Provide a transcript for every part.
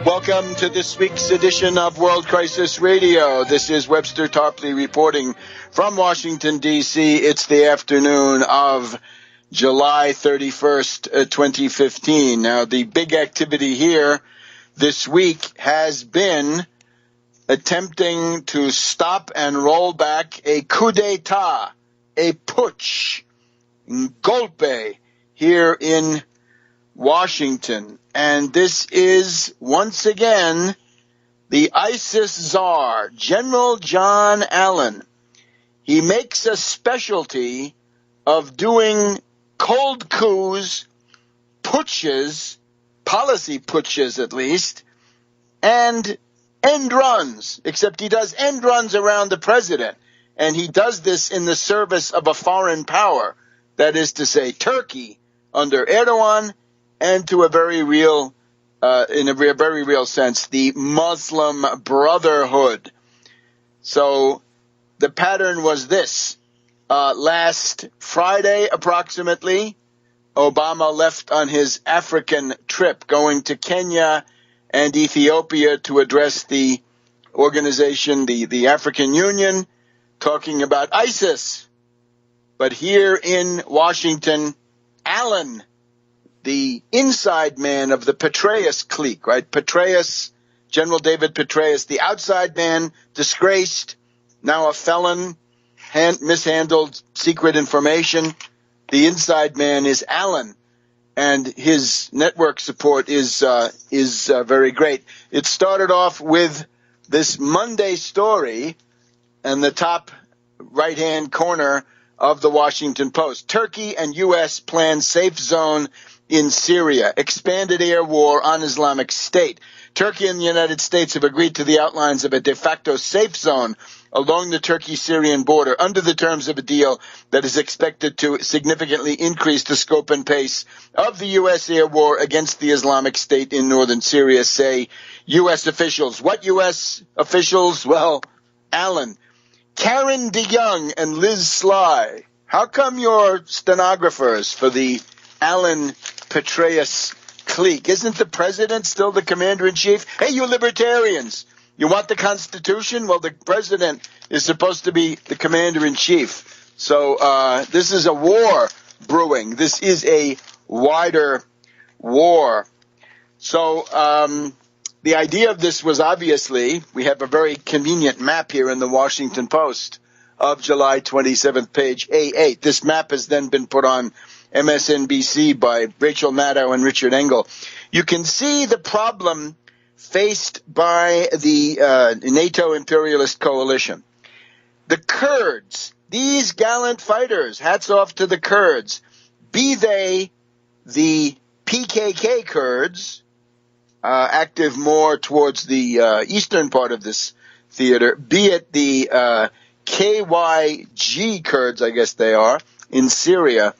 Welcome to this week's edition of World Crisis Radio. This is Webster Tarpley reporting from Washington, D.C. It's the afternoon of July 31st, 2015. Now, the big activity here this week has been attempting to stop and roll back a coup d'etat, a putsch, golpe here in Washington. And this is, once again, the ISIS czar, General John Allen. He makes a specialty of doing cold coups, putsches, policy putsches at least, and end runs, except he does end runs around the president. And he does this in the service of a foreign power, that is to say, Turkey under Erdogan, and to a very real, in a very real sense, the Muslim Brotherhood. So the pattern was this. Last Friday, approximately, Obama left on his African trip, going to Kenya and Ethiopia to address the organization, the African Union, talking about ISIS. But here in Washington, Allen, the inside man of the Petraeus clique, right? Petraeus, General David Petraeus, the outside man, disgraced, now a felon, mishandled secret information. The inside man is Allen, and his network support is very great. It started off with this Monday story in the top right-hand corner of the Washington Post. Turkey and U.S. plan safe zone in Syria, expanded air war on Islamic State. Turkey and the United States have agreed to the outlines of a de facto safe zone along the Turkey-Syrian border under the terms of a deal that is expected to significantly increase the scope and pace of the U.S. air war against the Islamic State in northern Syria, say U.S. officials. What U.S. officials? Well, Allen, Karen DeYoung, and Liz Sly. How come you're stenographers for the Allen Petraeus clique? Isn't the president still the commander-in-chief? Hey, you libertarians, you want the Constitution? Well, the president is supposed to be the commander-in-chief. So this is a war brewing. This is a wider war. So the idea of this was obviously, we have a very convenient map here in the Washington Post of July 27th, page A8. This map has then been put on MSNBC by Rachel Maddow and Richard Engel. You can see the problem faced by the NATO imperialist coalition. The Kurds, these gallant fighters, hats off to the Kurds, be they the PKK Kurds, active more towards the eastern part of this theater, be it the KYG Kurds, I guess they are, in Syria.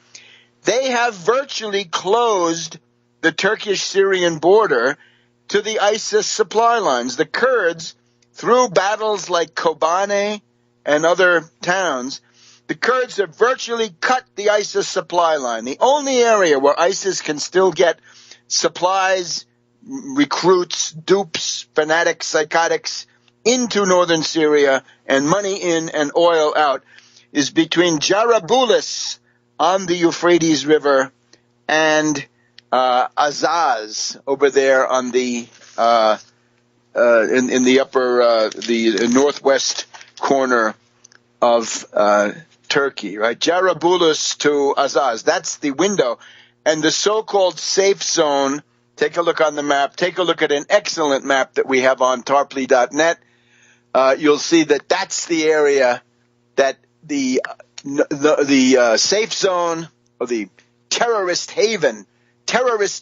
They have virtually closed the Turkish-Syrian border to the ISIS supply lines. The Kurds, through battles like Kobane and other towns, the Kurds have virtually cut the ISIS supply line. The only area where ISIS can still get supplies, recruits, dupes, fanatics, psychotics into northern Syria and money in and oil out is between Jarablus on the Euphrates River and Azaz over there on the in the upper the northwest corner of Turkey, right? Jarablus to Azaz. That's the window. And the so-called safe zone, take a look on the map. Take a look at an excellent map that we have on tarpley.net. You'll see that that's the area that the safe zone, or the terrorist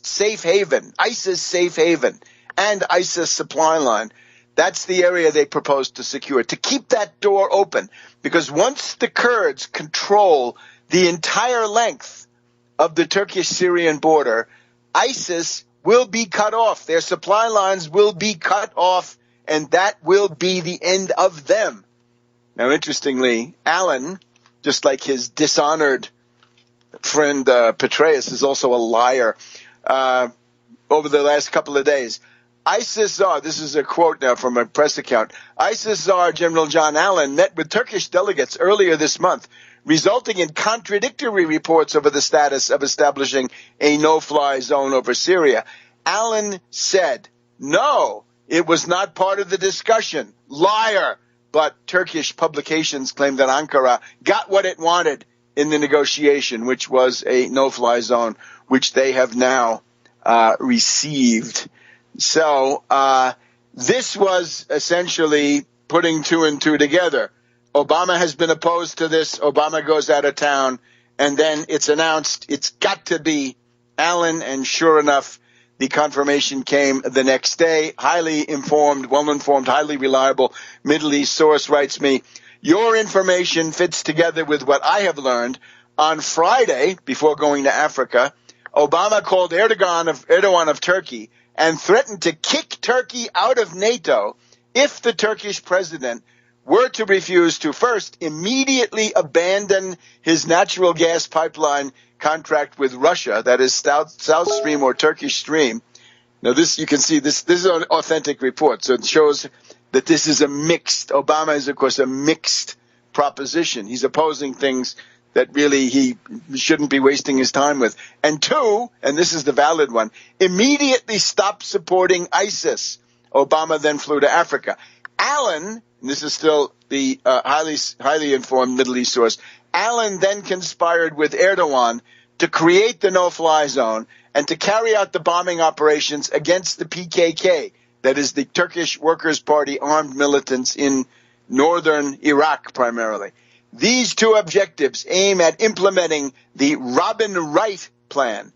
safe haven, ISIS safe haven, and ISIS supply line. That's the area they propose to secure, to keep that door open. Because once the Kurds control the entire length of the Turkish-Syrian border, ISIS will be cut off. Their supply lines will be cut off, and that will be the end of them. Now, interestingly, Allen, just like his dishonored friend Petraeus, is also a liar. Over the last couple of days, ISIS czar, this is a quote now from a press account, ISIS czar General John Allen met with Turkish delegates earlier this month, resulting in contradictory reports over the status of establishing a no-fly zone over Syria. Allen said, no, it was not part of the discussion. Liar. But Turkish publications claim that Ankara got what it wanted in the negotiation, which was a no-fly zone, which they have now received. So this was essentially putting two and two together. Obama has been opposed to this. Obama goes out of town, and then it's announced it's got to be Allen, and sure enough, the confirmation came the next day. Highly informed, well-informed, highly reliable Middle East source writes me, your information fits together with what I have learned. On Friday, before going to Africa, Obama called Erdogan of Turkey and threatened to kick Turkey out of NATO if the Turkish president were to refuse to first immediately abandon his natural gas pipeline contract with Russia, that is South Stream or Turkish Stream. Now this, you can see this is an authentic report, so it shows that this is a mixed, Obama is of course a mixed proposition. He's opposing things that really he shouldn't be wasting his time with. And two, and this is the valid one, immediately stop supporting ISIS. Obama then flew to Africa. Allen, and this is still the highly informed Middle East source, Allen then conspired with Erdogan to create the no-fly zone and to carry out the bombing operations against the PKK, that is the Turkish Workers' Party armed militants in northern Iraq primarily. These two objectives aim at implementing the Robin Wright plan,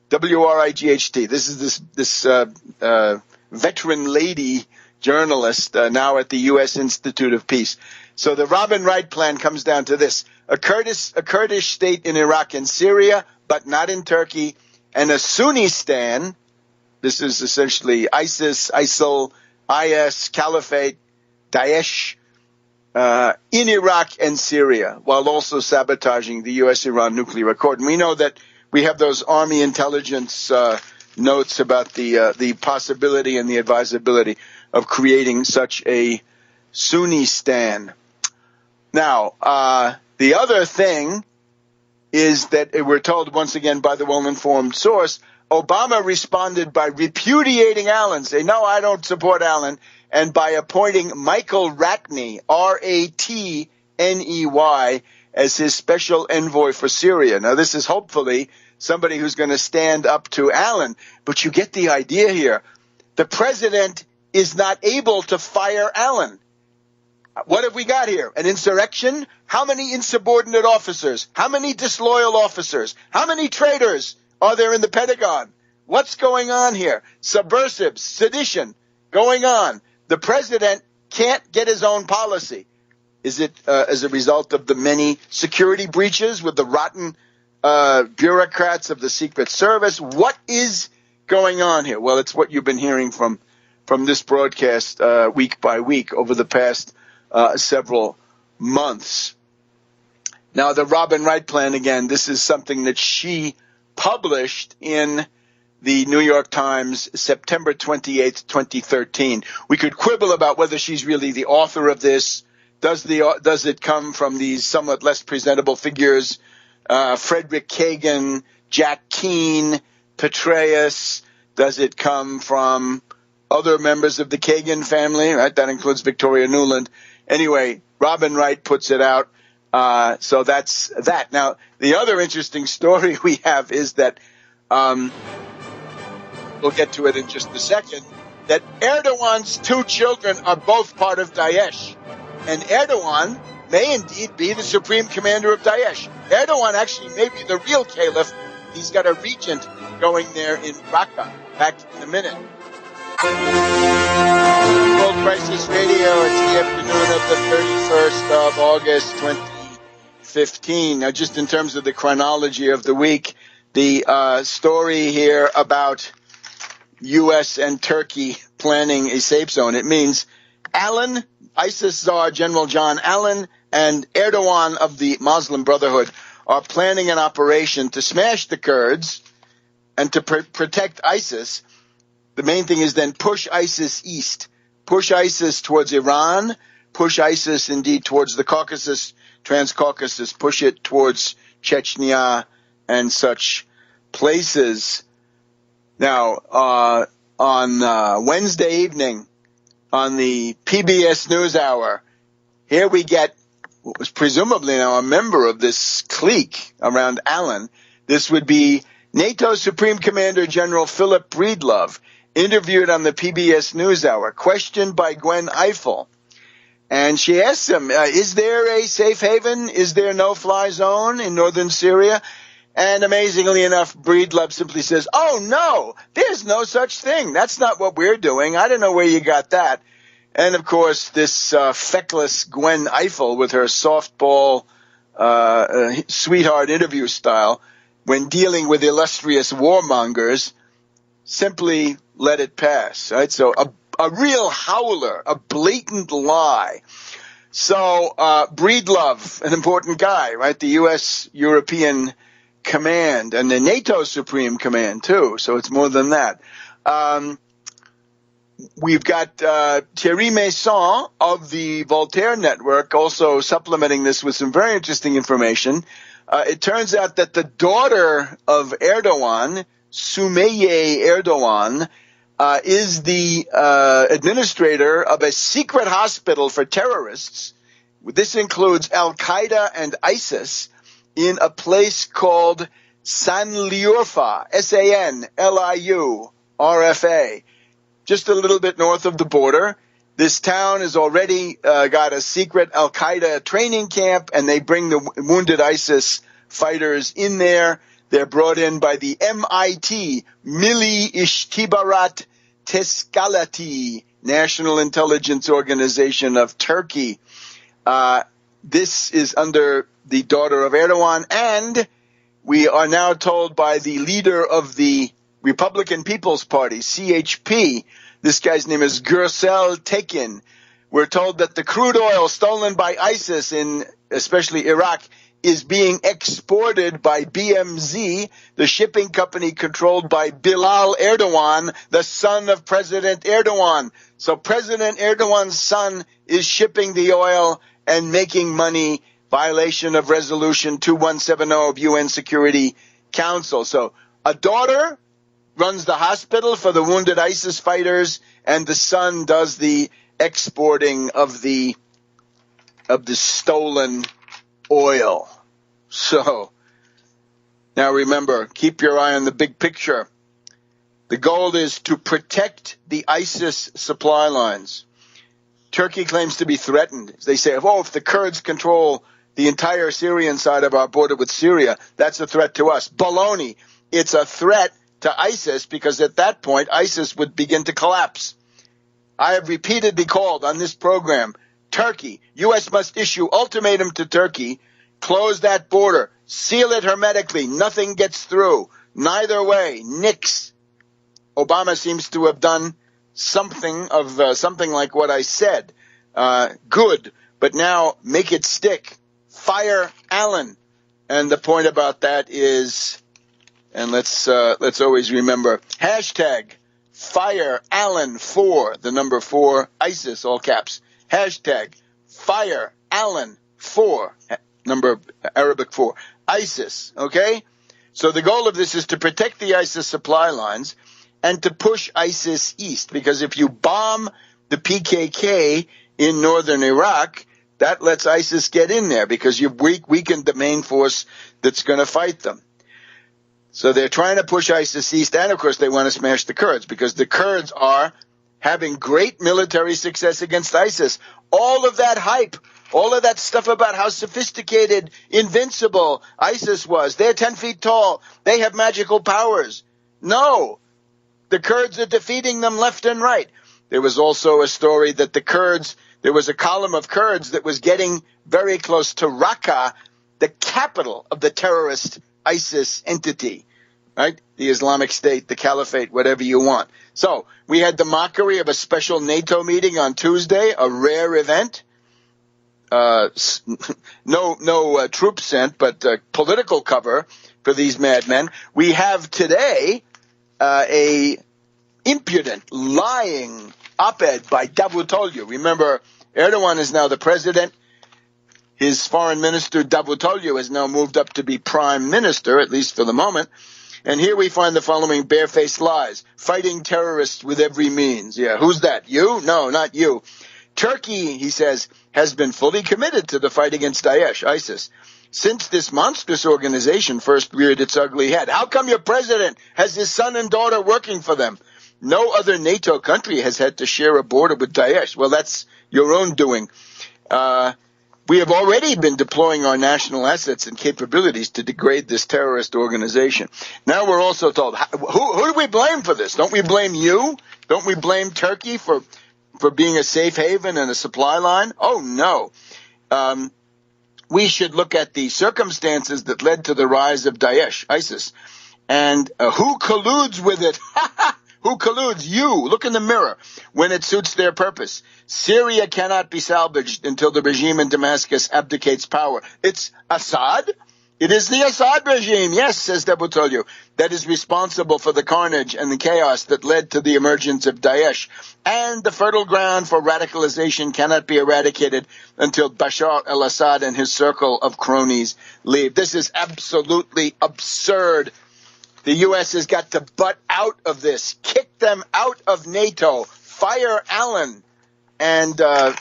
W-R-I-G-H-T. This is this veteran lady journalist now at the U.S. Institute of Peace. So the Robin Wright plan comes down to this: a Kurdish state in Iraq and Syria, but not in Turkey, and a Sunnistan. This is essentially ISIS, ISIL, IS, Caliphate, Daesh, in Iraq and Syria, while also sabotaging the U.S.-Iran nuclear accord. And we know that we have those Army intelligence notes about the possibility and the advisability of creating such a Sunnistan. Now, the other thing is that we're told once again by the well-informed source, Obama responded by repudiating Allen, saying, no, I don't support Allen, and by appointing Michael Ratney, R-A-T-N-E-Y, as his special envoy for Syria. Now, this is hopefully somebody who's going to stand up to Allen, but you get the idea here. The president is not able to fire Allen. What have we got here? An insurrection? How many insubordinate officers? How many disloyal officers? How many traitors are there in the Pentagon? What's going on here? Subversives, sedition going on. The president can't get his own policy. Is it as a result of the many security breaches with the rotten bureaucrats of the Secret Service? What is going on here? Well, it's what you've been hearing from this broadcast week by week over the past several months. Now, the Robin Wright plan, again, this is something that she published in the New York Times, September 28th, 2013. We could quibble about whether she's really the author of this. Does it come from these somewhat less presentable figures, Frederick Kagan, Jack Keane, Petraeus? Does it come from other members of the Kagan family? Right, that includes Victoria Nuland. Anyway, Robin Wright puts it out. So that's that. Now, the other interesting story we have is that, we'll get to it in just a second, that Erdogan's two children are both part of Daesh. And Erdogan may indeed be the supreme commander of Daesh. Erdogan actually may be the real caliph. He's got a regent going there in Raqqa. Back in a minute. World Crisis Radio, it's the afternoon of the 31st of August, 2015. Now, just in terms of the chronology of the week, the story here about U.S. and Turkey planning a safe zone, it means Allen, ISIS czar General John Allen, and Erdogan of the Muslim Brotherhood are planning an operation to smash the Kurds and to protect ISIS the main thing is then push ISIS east. Push ISIS towards Iran. Push ISIS indeed towards the Caucasus, Transcaucasus. Push it towards Chechnya and such places. Now, on Wednesday evening, on the PBS NewsHour, here we get what was presumably now a member of this clique around Allen. This would be NATO Supreme Commander General Philip Breedlove, interviewed on the PBS NewsHour, questioned by Gwen Ifill. And she asks him, is there a safe haven? Is there no-fly zone in northern Syria? And amazingly enough, Breedlove simply says, oh, no, there's no such thing. That's not what we're doing. I don't know where you got that. And, of course, this feckless Gwen Ifill with her softball sweetheart interview style, when dealing with illustrious warmongers, simply let it pass, right? So a real howler, a blatant lie. So Breedlove, an important guy, right? The U.S. European Command and the NATO Supreme Command, too. So it's more than that. We've got Thierry Masson of the Voltaire Network also supplementing this with some very interesting information. It turns out that the daughter of Erdogan, Sümeyye Erdogan, is the administrator of a secret hospital for terrorists. This includes Al-Qaeda and ISIS in a place called Sanliurfa, Sanliurfa, just a little bit north of the border. This town has already got a secret Al-Qaeda training camp, and they bring the wounded ISIS fighters in there. They're brought in by the MIT, Milli İstihbarat Teşkilatı, National Intelligence Organization of Turkey. This is under the daughter of Erdogan, and we are now told by the leader of the Republican People's Party, CHP, this guy's name is Gürsel Tekin. We're told that the crude oil stolen by ISIS in especially Iraq is being exported by BMZ, the shipping company controlled by Bilal Erdogan, the son of President Erdogan. So President Erdogan's son is shipping the oil and making money, violation of Resolution 2170 of UN Security Council. So a daughter runs the hospital for the wounded ISIS fighters, and the son does the exporting of the stolen oil. So, now remember, keep your eye on the big picture. The goal is to protect the ISIS supply lines. Turkey claims to be threatened. They say, oh, if the Kurds control the entire Syrian side of our border with Syria, that's a threat to us. Baloney. It's a threat to ISIS, because at that point, ISIS would begin to collapse. I have repeatedly called on this program, Turkey, U.S. must issue ultimatum to Turkey, close that border, seal it hermetically, nothing gets through. Neither way, nix. Obama seems to have done something like what I said. Good, but now make it stick. Fire Allen. And the point about that is, and let's always remember, hashtag fire Allen 4, the number 4, ISIS, all caps. Hashtag fire Allen 4, number Arabic 4, ISIS, okay? So the goal of this is to protect the ISIS supply lines and to push ISIS east, because if you bomb the PKK in northern Iraq, that lets ISIS get in there, because you've weakened the main force that's going to fight them. So they're trying to push ISIS east, and of course they want to smash the Kurds, because the Kurds are having great military success against ISIS. All of that hype, all of that stuff about how sophisticated, invincible ISIS was. They're 10 feet tall. They have magical powers. No, the Kurds are defeating them left and right. There was also a story that there was a column of Kurds that was getting very close to Raqqa, the capital of the terrorist ISIS entity, right? The Islamic State, the Caliphate, whatever you want. So we had the mockery of a special NATO meeting on Tuesday, a rare event. No troops sent, but political cover for these madmen. We have today a impudent, lying op-ed by Davutoglu. Remember, Erdogan is now the president. His foreign minister, Davutoglu, has now moved up to be prime minister, at least for the moment. And here we find the following barefaced lies. Fighting terrorists with every means. Yeah, who's that? You? No, not you. Turkey, he says, has been fully committed to the fight against Daesh, ISIS, since this monstrous organization first reared its ugly head. How come your president has his son and daughter working for them? No other NATO country has had to share a border with Daesh. Well, that's your own doing. We have already been deploying our national assets and capabilities to degrade this terrorist organization. Now we're also told, who do we blame for this? Don't we blame you? Don't we blame Turkey for being a safe haven and a supply line? Oh, no. We should look at the circumstances that led to the rise of Daesh, ISIS, and who colludes with it. Who colludes? You. Look in the mirror when it suits their purpose. Syria cannot be salvaged until the regime in Damascus abdicates power. It's Assad. It is the Assad regime, yes, says Davutoglu, that is responsible for the carnage and the chaos that led to the emergence of Daesh. And the fertile ground for radicalization cannot be eradicated until Bashar al-Assad and his circle of cronies leave. This is absolutely absurd. The U.S. has got to butt out of this, kick them out of NATO, fire Allen, and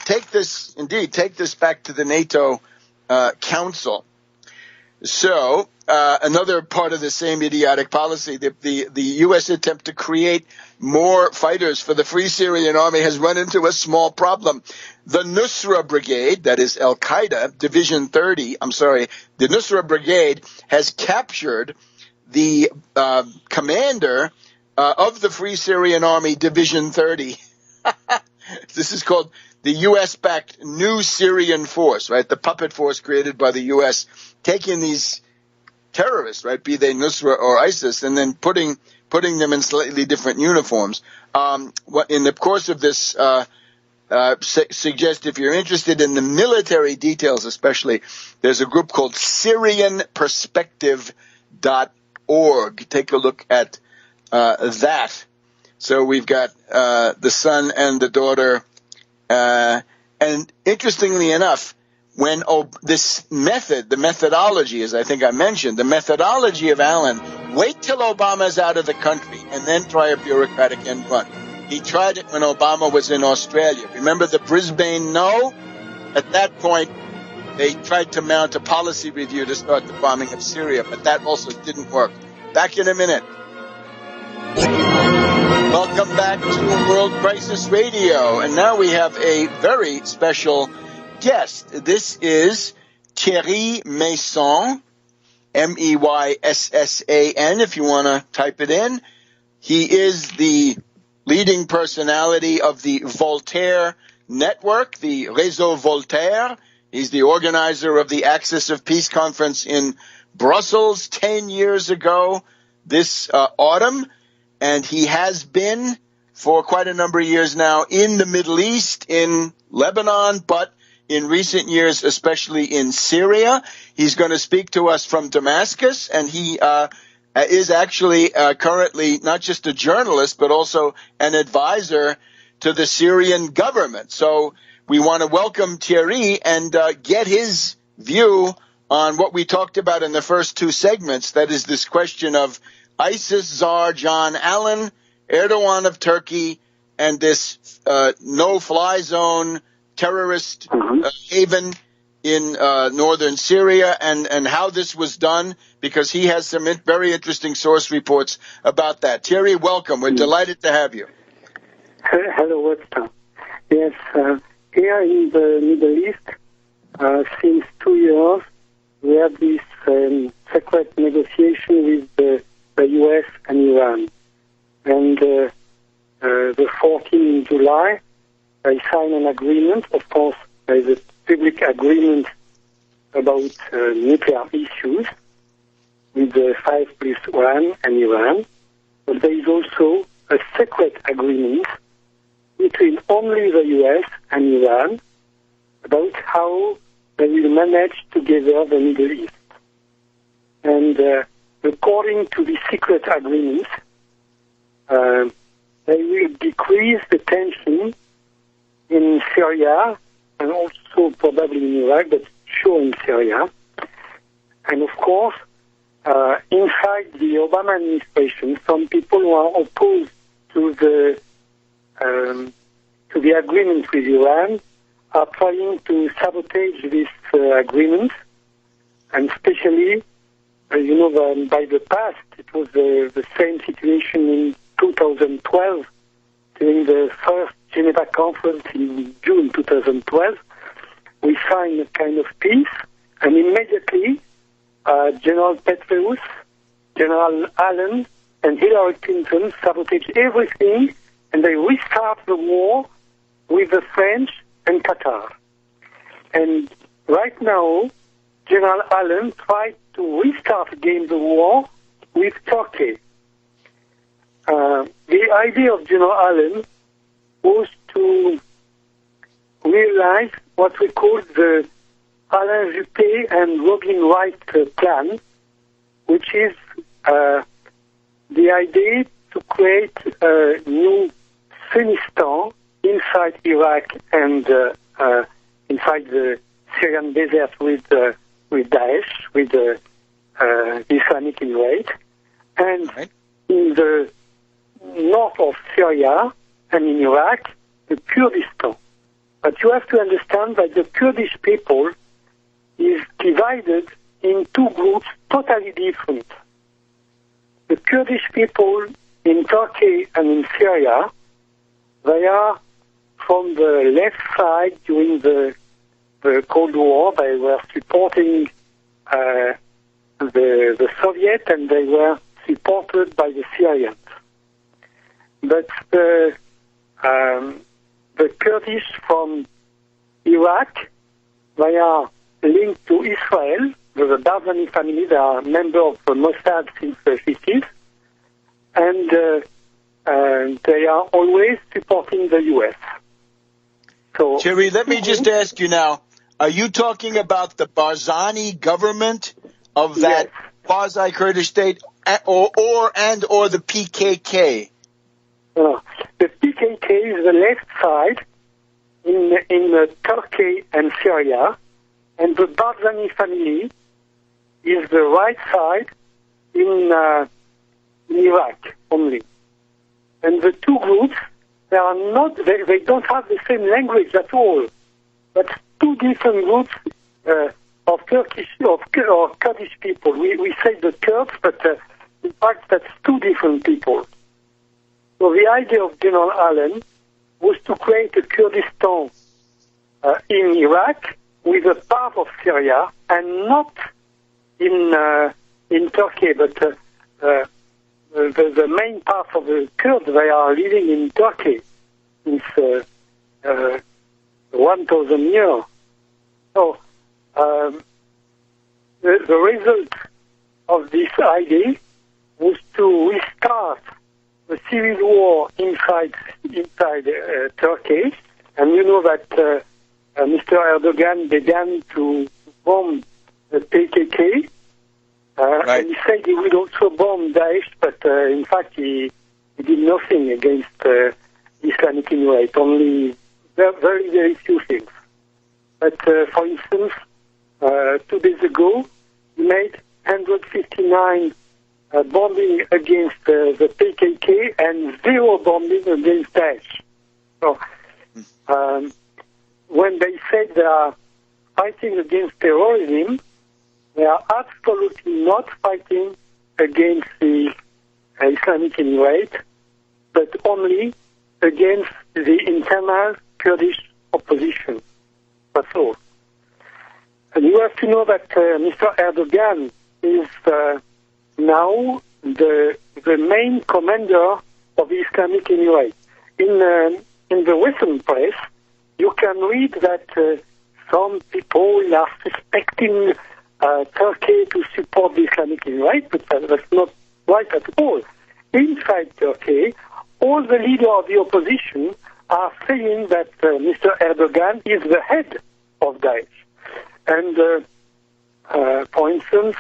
take this back to the NATO Council. So another part of the same idiotic policy, the U.S. attempt to create more fighters for the Free Syrian Army has run into a small problem. The Nusra Brigade, that is Al-Qaeda, Division 30, the Nusra Brigade has captured the commander of the Free Syrian Army, Division 30. This is called the U.S.-backed New Syrian Force, right? The puppet force created by the U.S., taking these terrorists, right, be they Nusra or ISIS, and then putting them in slightly different uniforms. In the course of this, suggest if you're interested in the military details especially, there's a group called SyrianPerspective.org. Take a look at that. So we've got the son and the daughter. And interestingly enough, when this method, the methodology, as I think I mentioned, the methodology of Allen, wait till Obama's out of the country and then try a bureaucratic end run. He tried it when Obama was in Australia. Remember the Brisbane no? At that point, they tried to mount a policy review to start the bombing of Syria, but that also didn't work. Back in a minute. Welcome back to World Crisis Radio. And now we have a very special guest. This is Thierry Meyssan, Meyssan, if you want to type it in. He is the leading personality of the Voltaire Network, the Réseau Voltaire. He's the organizer of the Axis of Peace Conference in Brussels 10 years ago this autumn. And he has been for quite a number of years now in the Middle East, in Lebanon, but in recent years, especially in Syria. He's going to speak to us from Damascus, and he is actually currently not just a journalist, but also an advisor to the Syrian government. So we want to welcome Thierry and get his view on what we talked about in the first two segments, that is this question of ISIS czar John Allen, Erdogan of Turkey, and this no-fly zone terrorist haven in northern Syria, and how this was done, because he has some very interesting source reports about that. Thierry, welcome. We're delighted to have you. Hello, Webster. Yes, here in the Middle East, since 2 years, we have this secret negotiation with the U.S. and Iran. And the 14th July, I signed an agreement. Of course, there is a public agreement about nuclear issues with the 5+1 and Iran. But there is also a secret agreement between only the U.S. and Iran about how they will manage together the Middle East. And according to the secret agreement, they will decrease the tension in Syria and also probably in Iraq, but sure in Syria. And of course, inside the Obama administration, some people who are opposed to the agreement with Iran are trying to sabotage this agreement, and especially, by the past, it was the same situation in 2012 during the first Geneva conference in June 2012. We signed a kind of peace, and immediately General Petraeus, General Allen, and Hillary Clinton sabotaged everything, and they restart the war with the French and Qatar. And right now, General Allen tried to restart again the war with Turkey. The idea of General Allen was to realize what we call the Alain Juppé and Robin Wright plan, which is the idea to create a new Sunnistan inside Iraq and inside the Syrian desert with Daesh, with the Islamic Emirate, and in the north of Syria and in Iraq, the Kurdistan. But you have to understand that the Kurdish people is divided in two groups totally different. The Kurdish people in Turkey and in Syria, they are from the left side during the Cold War. They were supporting the Soviet, and they were supported by the Syrians. But the Kurdish from Iraq, they are linked to Israel. The Barzani family, they are members of Mossad since the 50s, and they are always supporting the U.S. So, Thierry, let me just ask you now, are you talking about the Barzani government of that quasi-Kurdish state or the PKK? The PKK is the left side in Turkey and Syria, and the Barzani family is the right side in Iraq only. And the two groups, they don't have the same language at all. But two different groups of Turkish or Kurdish people. We say the Kurds, but in fact that's two different people. So the idea of General Allen was to create a Kurdistan in Iraq with a part of Syria, and not in Turkey, but the main part of the Kurds, they are living in Turkey since 1,000 years. So the result of this idea was to restart the civil war inside Turkey, and you know that Mr. Erdogan began to bomb the PKK, and he said he would also bomb Daesh, but in fact he did nothing against Islamic Emirate, only very, very few things. But for instance, 2 days ago, he made 159 bombing against the PKK and 0 bombing against Daesh. So when they said they are fighting against terrorism, they are absolutely not fighting against the Islamic Emirate, but only against the internal Kurdish opposition. That's all. And you have to know that Mr. Erdogan is now the main commander of the Islamic Emirate. In the Western press, you can read that some people are suspecting Turkey to support the Islamic Emirate, but that's not right at all. Inside Turkey, all the leaders of the opposition are saying that Mr. Erdogan is the head of Daesh. And, for instance,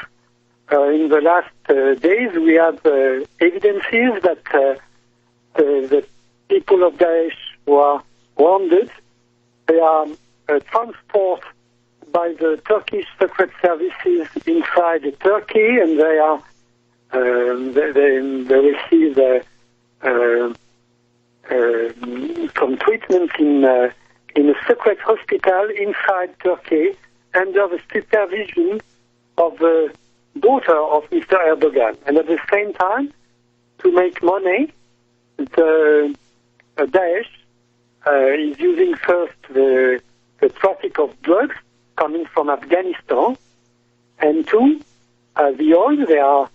in the last days, we have evidences that the people of Daesh who are wounded. They are transported by the Turkish secret services inside Turkey, and they are they receive some treatment in a secret hospital inside Turkey under the supervision of the daughter of Mr. Erdogan. And at the same time, to make money, the Daesh is using first the traffic of drugs coming from Afghanistan, and two, the oil they are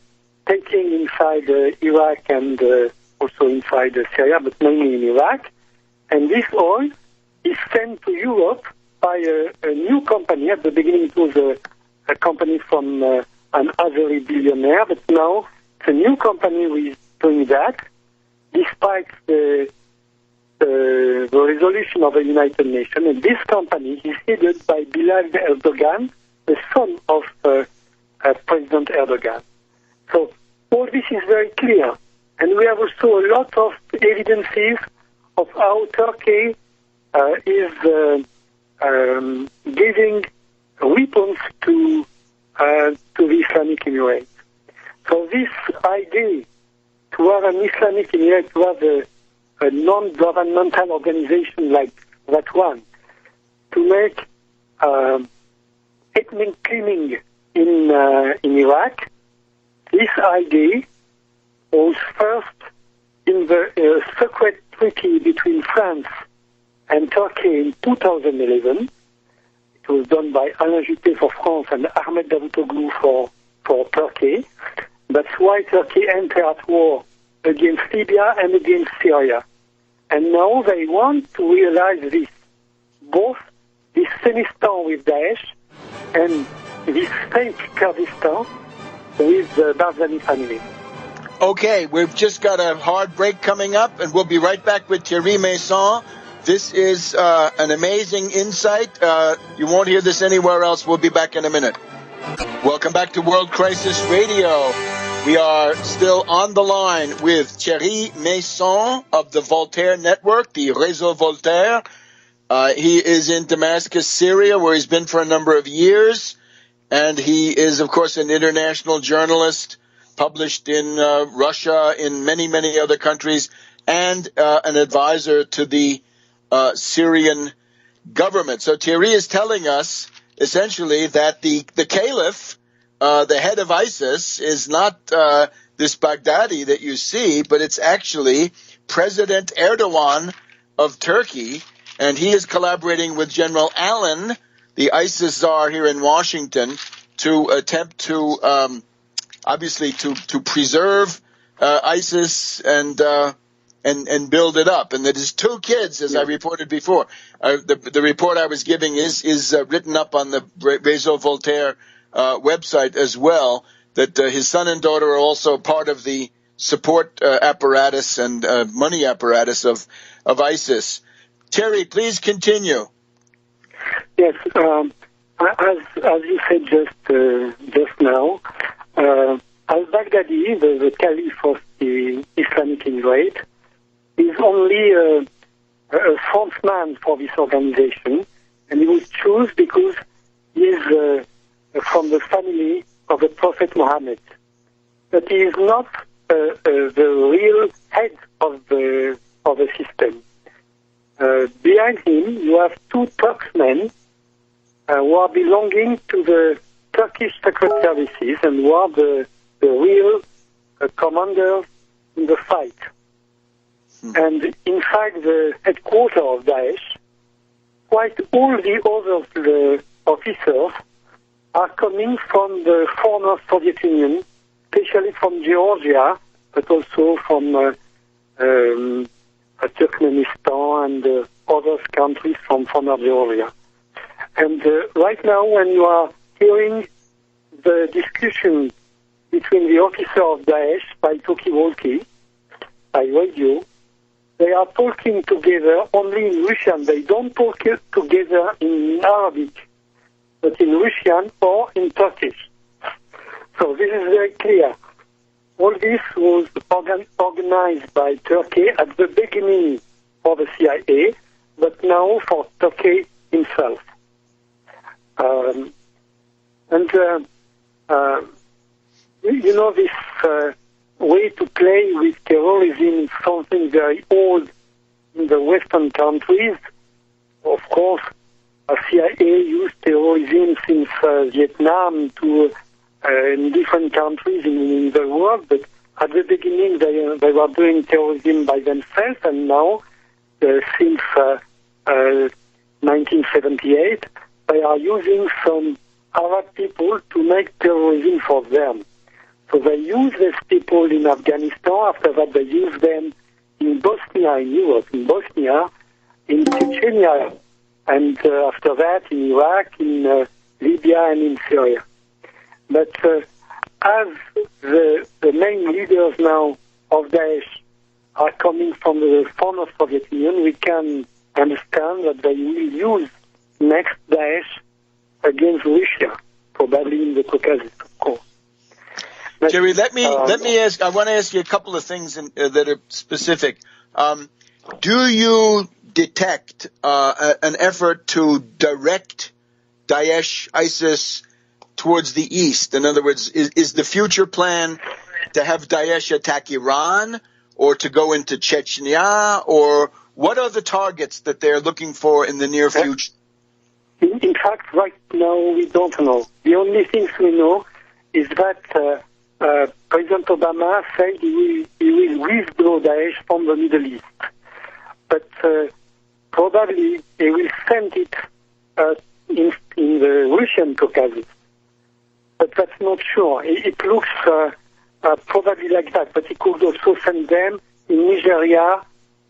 taking inside Iraq and also inside Syria, but mainly in Iraq. And this oil is sent to Europe by a new company. At the beginning it was a company from an Azeri billionaire, but now it's a new company who is doing that, despite the resolution of the United Nations. And this company is headed by Bilal Erdogan, the son of President Erdogan. So all this is very clear. And we have also a lot of evidences of how Turkey is giving weapons to the Islamic Emirates. So this idea to have an Islamic Emirate, to have a non-governmental organization like that one, to make ethnic cleansing in Iraq, this idea was first in the secret treaty between France and Turkey in 2011. It was done by Alain Juppé for France and Ahmed Davutoglu for Turkey. That's why Turkey entered at war against Libya and against Syria. And now they want to realize this, both this Semistan with Daesh and this fake Kurdistan with the Barzani family. Okay, we've just got a hard break coming up, and we'll be right back with Thierry Meyssan. This is an amazing insight. You won't hear this anywhere else. We'll be back in a minute. Welcome back to World Crisis Radio. We are still on the line with Thierry Meyssan of the Voltaire Network, the Réseau Voltaire. He is in Damascus, Syria, where he's been for a number of years. And he is, of course, an international journalist, published in Russia, in many, many other countries, and an advisor to the Syrian government. So Thierry is telling us, essentially, that the caliph, the head of ISIS, is not this Baghdadi that you see, but it's actually President Erdogan of Turkey, and he is collaborating with General Allen, the ISIS czar here in Washington, to attempt to obviously to preserve ISIS and build it up. And that his two kids, as I reported before, the report I was giving is written up on the Réseau Voltaire website as well, that his son and daughter are also part of the support apparatus and money apparatus of ISIS. Thierry, please continue. Yes, as you said just now, al-Baghdadi, the caliph of the Islamic Emirate, is only a frontman for this organization, and he was chosen because he is from the family of the Prophet Muhammad. But he is not the real head of the system. Behind him, you have two Turksmen who are belonging to the Turkish secret services and who are the real commanders in the fight. And inside the headquarters of Daesh, quite all the other officers are coming from the former Soviet Union, especially from Georgia, but also from Turkmenistan and other countries from former Georgia. And right now, when you are hearing the discussion between the officer of Daesh by talkie-walkie, by radio, they are talking together only in Russian. They don't talk together in Arabic, but in Russian or in Turkish. So this is very clear. all this was organized by Turkey at the beginning for the CIA, but now for Turkey himself. This way to play with terrorism is something very old in the Western countries. Of course, CIA used terrorism since Vietnam to in different countries in the world, but at the beginning they were doing terrorism by themselves, and now, since 1978, they are using some Arab people to make terrorism for them. So they use these people in Afghanistan. After that, they use them in Bosnia, in Europe, in Bosnia, in Chechnya, and after that in Iraq, in Libya, and in Syria. But as the main leaders now of Daesh are coming from the former Soviet Union, we can understand that they will use next Daesh against Russia, probably in the Caucasus, of course. But, Jerry, let me ask. I want to ask you a couple of things that are specific. Do you detect an effort to direct Daesh, ISIS, towards the east? In other words, is the future plan to have Daesh attack Iran, or to go into Chechnya, or what are the targets that they're looking for in the near future? In fact, right now we don't know. The only things we know is that President Obama said he will withdraw Daesh from the Middle East. But probably he will send it in the Russian Caucasus. But that's not sure. It looks probably like that. But he could also send them in Nigeria,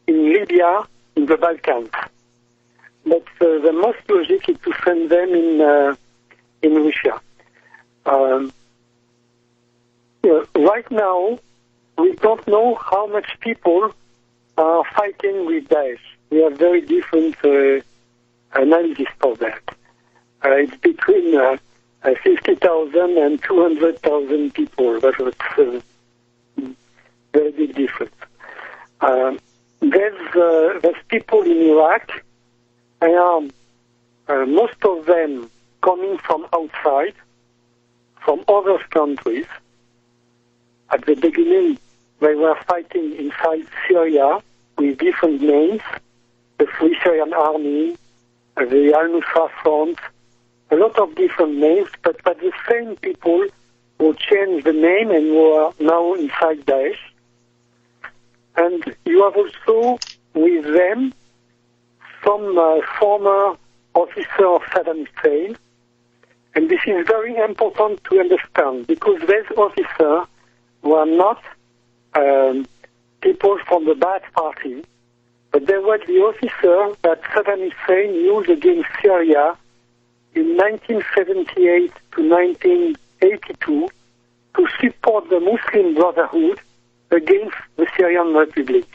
in Libya, in the Balkans. But the most logic is to send them in Russia. Right now, we don't know how much people are fighting with Daesh. We have very different analysis for that. It's between 50,000 and 200,000 people. That's a very big difference. There's people in Iraq, and most of them coming from outside, from other countries. At the beginning, they were fighting inside Syria with different names, the Free Syrian Army, the Al-Nusra Front, a lot of different names, but the same people who changed the name and who are now inside Daesh. And you have also with them some former officer of Saddam Hussein. And this is very important to understand, because these officers were not people from the Ba'ath Party, but they were the officers that Saddam Hussein used against Syria in 1978 to 1982 to support the Muslim Brotherhood against the Syrian Republic.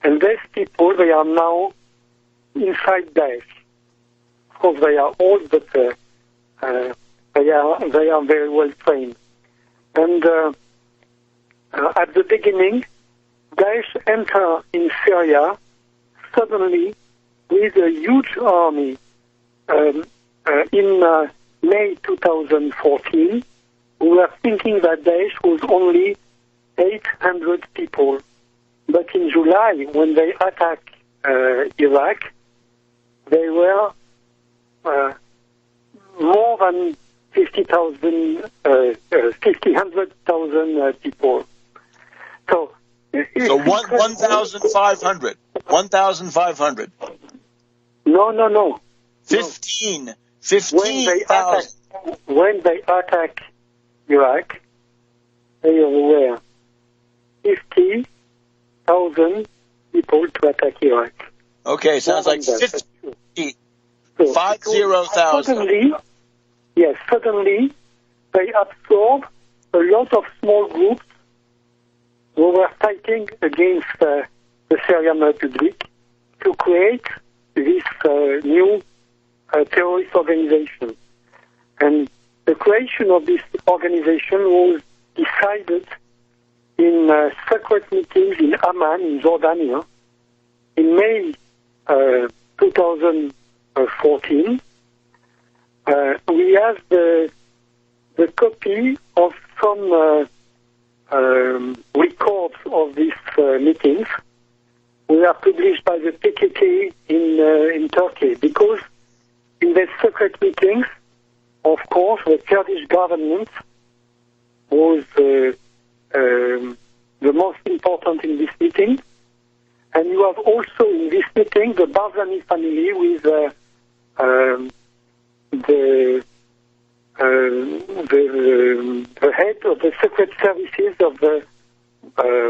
And these people, they are now inside Daesh. Of course, they are old, but they are very well trained. And at the beginning, Daesh entered in Syria suddenly with a huge army. In May 2014, we were thinking that Daesh was only 800 people. But in July, when they attacked Iraq, they were more than 100,000 people. So 1,500. 1,500. No. 15,000. When they attack Iraq, they were 50,000 people to attack Iraq. Okay, sounds like 50,000. Suddenly, they absorbed a lot of small groups who were fighting against the Syrian Republic to create this new terrorist organization. And the creation of this organization was decided in secret meetings in Amman, in Jordan, in May 2014. We have the copy of some records of these meetings. We are published by the PKK in Turkey, because in the secret meetings, of course, the Kurdish government was the most important in this meeting. And you have also in this meeting the Barzani family with the head of the secret services of the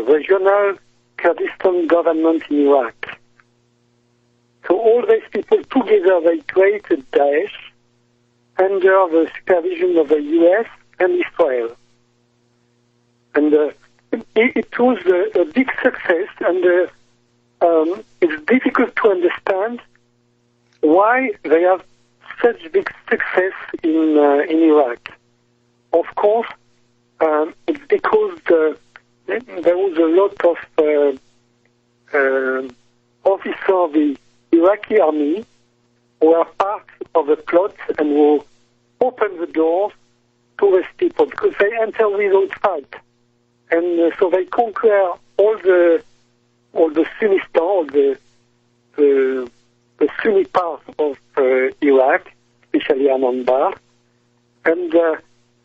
regional Kurdistan government in Iraq. So all these people together, they created Daesh under the supervision of the US and Israel. And it was a big success, and it's difficult to understand why they have such big success in Iraq. Of course, it's because there was a lot of officers of the Iraqi army who were part of the plot and who opened the doors to these people, because they enter without fight. And so they conquer all the Sunnistan, all the Sunni part of Iraq, especially Anbar, and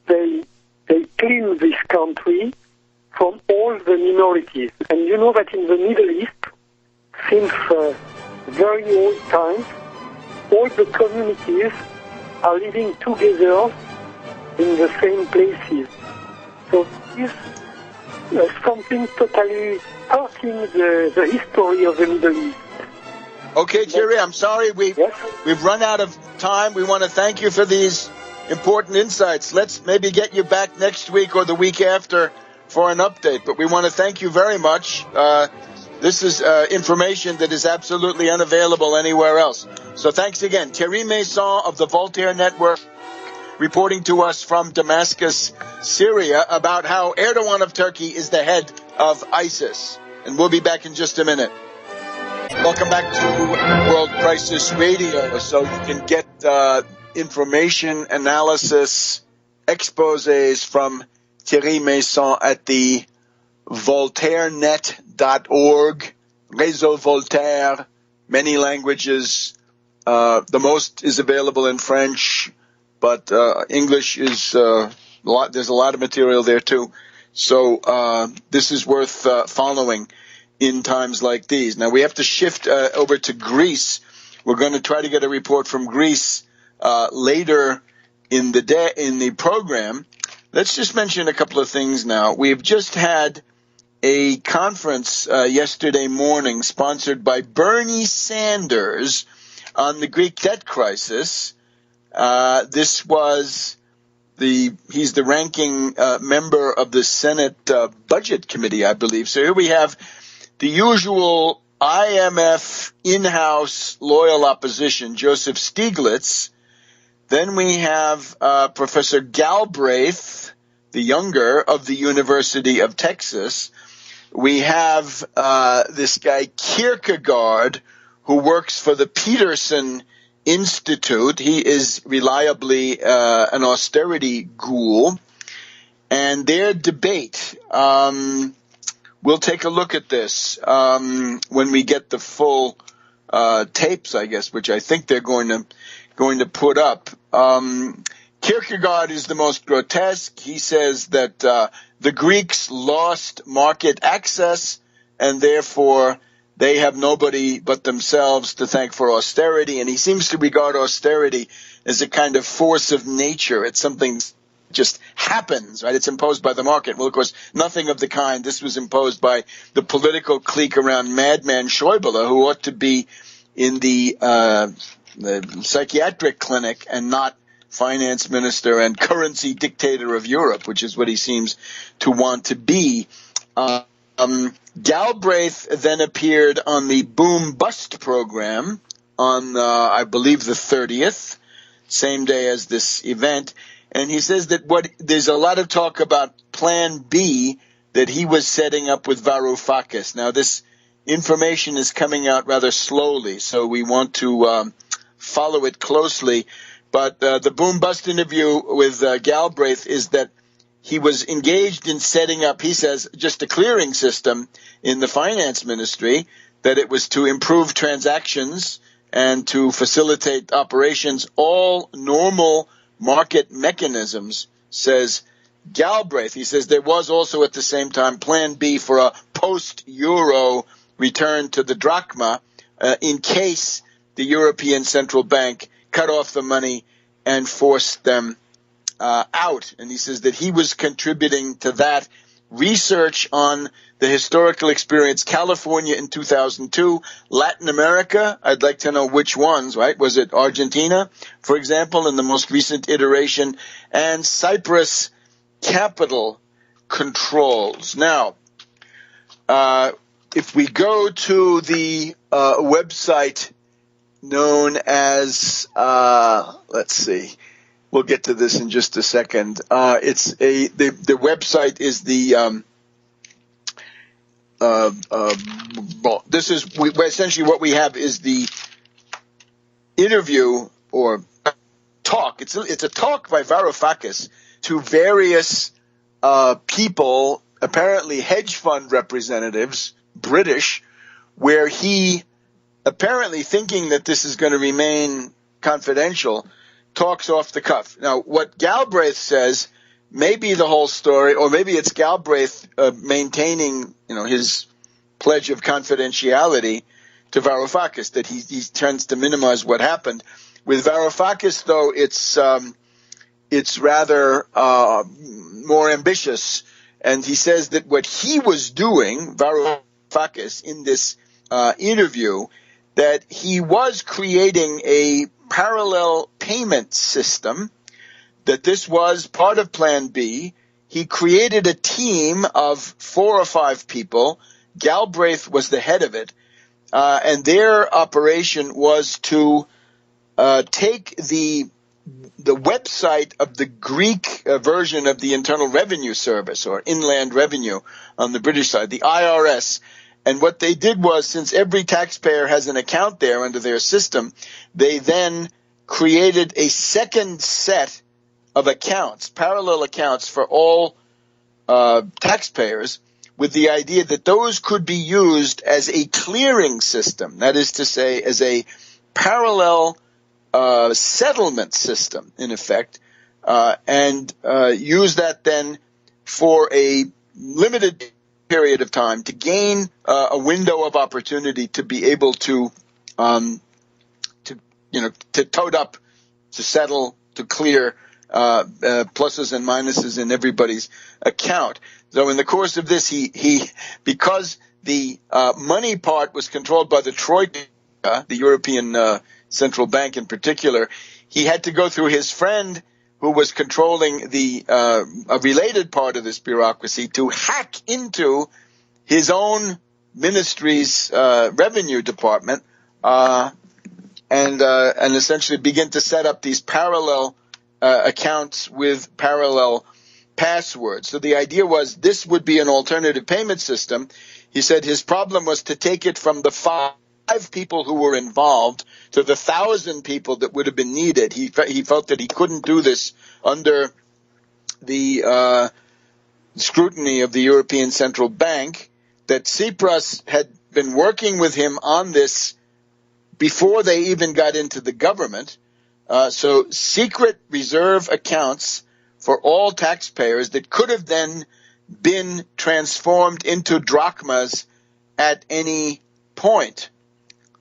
they clean this country from all the minorities. And you know that in the Middle East, since very old times, all the communities are living together in the same places. So this is something totally hurting the history of the Middle East. Okay, Thierry, I'm sorry we've run out of time. We want to thank you for these important insights. Let's maybe get you back next week or the week after for an update. But we want to thank you very much. This is information that is absolutely unavailable anywhere else. So thanks again. Thierry Maison of the Voltaire Network reporting to us from Damascus, Syria, about how Erdogan of Turkey is the head of ISIS. And we'll be back in just a minute. Welcome back to World Crisis Radio. So you can get information, analysis, exposés from Thierry Maison at the voltairenet.org, Réseau Voltaire, many languages. The most is available in French, but English is there's a lot of material there too. So this is worth following in times like these. Now we have to shift over to Greece. We're going to try to get a report from Greece later in the program. Let's just mention a couple of things now. We've just had a conference yesterday morning sponsored by Bernie Sanders on the Greek debt crisis. This was he's the ranking member of the Senate Budget Committee, I believe. So here we have the usual IMF in-house loyal opposition, Joseph Stiglitz. Then we have Professor Galbraith, the younger, of the University of Texas. We have this guy Kierkegaard, who works for the Peterson Institute. He is reliably an austerity ghoul. And their debate, we'll take a look at this when we get the full tapes, I guess, which I think they're going to put up. Kierkegaard is the most grotesque. He says that the Greeks lost market access, and therefore they have nobody but themselves to thank for austerity. And he seems to regard austerity as a kind of force of nature. It's something that just happens, right? It's imposed by the market. Well, of course, nothing of the kind. This was imposed by the political clique around Madman Schäuble, who ought to be in the psychiatric clinic and not finance minister and currency dictator of Europe, which is what he seems to want to be. Galbraith then appeared on the Boom Bust program on, I believe, the 30th, same day as this event. And he says that there's a lot of talk about Plan B, that he was setting up with Varoufakis. Now, this information is coming out rather slowly, so we want to follow it closely. But the boom-bust interview with Galbraith is that he was engaged in setting up, he says, just a clearing system in the finance ministry, that it was to improve transactions and to facilitate operations, all normal market mechanisms, says Galbraith. He says there was also at the same time Plan B for a post-euro return to the drachma in case the European Central Bank cut off the money and forced them out. And he says that he was contributing to that research on the historical experience, California in 2002, Latin America, I'd like to know which ones, right? Was it Argentina, for example, in the most recent iteration, and Cyprus capital controls. Now, if we go to the website known as, let's see, we'll get to this in just a second. The website is the this is essentially what we have is the interview or talk. It's a talk by Varoufakis to various people, apparently hedge fund representatives, British, where he, apparently thinking that this is going to remain confidential, talks off the cuff. Now, what Galbraith says may be the whole story, or maybe it's Galbraith maintaining, his pledge of confidentiality to Varoufakis, that he tends to minimize what happened. With Varoufakis, though, it's rather more ambitious, and he says that what he was doing, Varoufakis, in this interview, that he was creating a parallel payment system, that this was part of Plan B. He created a team of 4 or 5 people. Galbraith was the head of it, and their operation was to take the website of the Greek version of the Internal Revenue Service, or Inland Revenue on the British side, the IRS. And what they did was, since every taxpayer has an account there under their system, they then created a second set of accounts, parallel accounts for all taxpayers, with the idea that those could be used as a clearing system, that is to say, as a parallel settlement system, in effect, and use that then for a limited period of time to gain a window of opportunity to be able to tote up, to settle, to clear pluses and minuses in everybody's account. So in the course of this, he because the money part was controlled by the Troika, the European Central Bank in particular, he had to go through his friend who was controlling the a related part of this bureaucracy to hack into his own ministry's revenue department and essentially begin to set up these parallel accounts with parallel passwords. So the idea was this would be an alternative payment system. He said his problem was to take it from the 5 people who were involved to the 1,000 people that would have been needed. He felt that he couldn't do this under the scrutiny of the European Central Bank, that Tsipras had been working with him on this before they even got into the government. So secret reserve accounts for all taxpayers that could have then been transformed into drachmas at any point.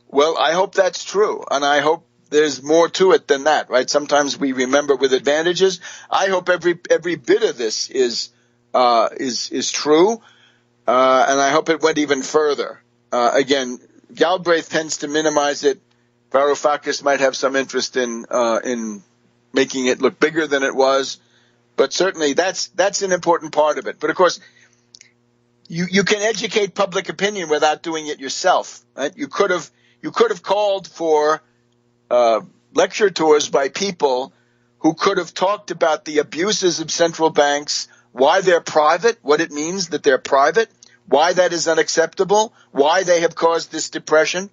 Well, I hope that's true, and I hope there's more to it than that, right? Sometimes we remember with advantages. I hope every bit of this is true, and I hope it went even further. Again, Galbraith tends to minimize it. Varoufakis might have some interest in making it look bigger than it was, but certainly that's an important part of it. But of course, you can educate public opinion without doing it yourself, right? You could have called for lecture tours by people who could have talked about the abuses of central banks, why they're private, what it means that they're private, why that is unacceptable, why they have caused this depression.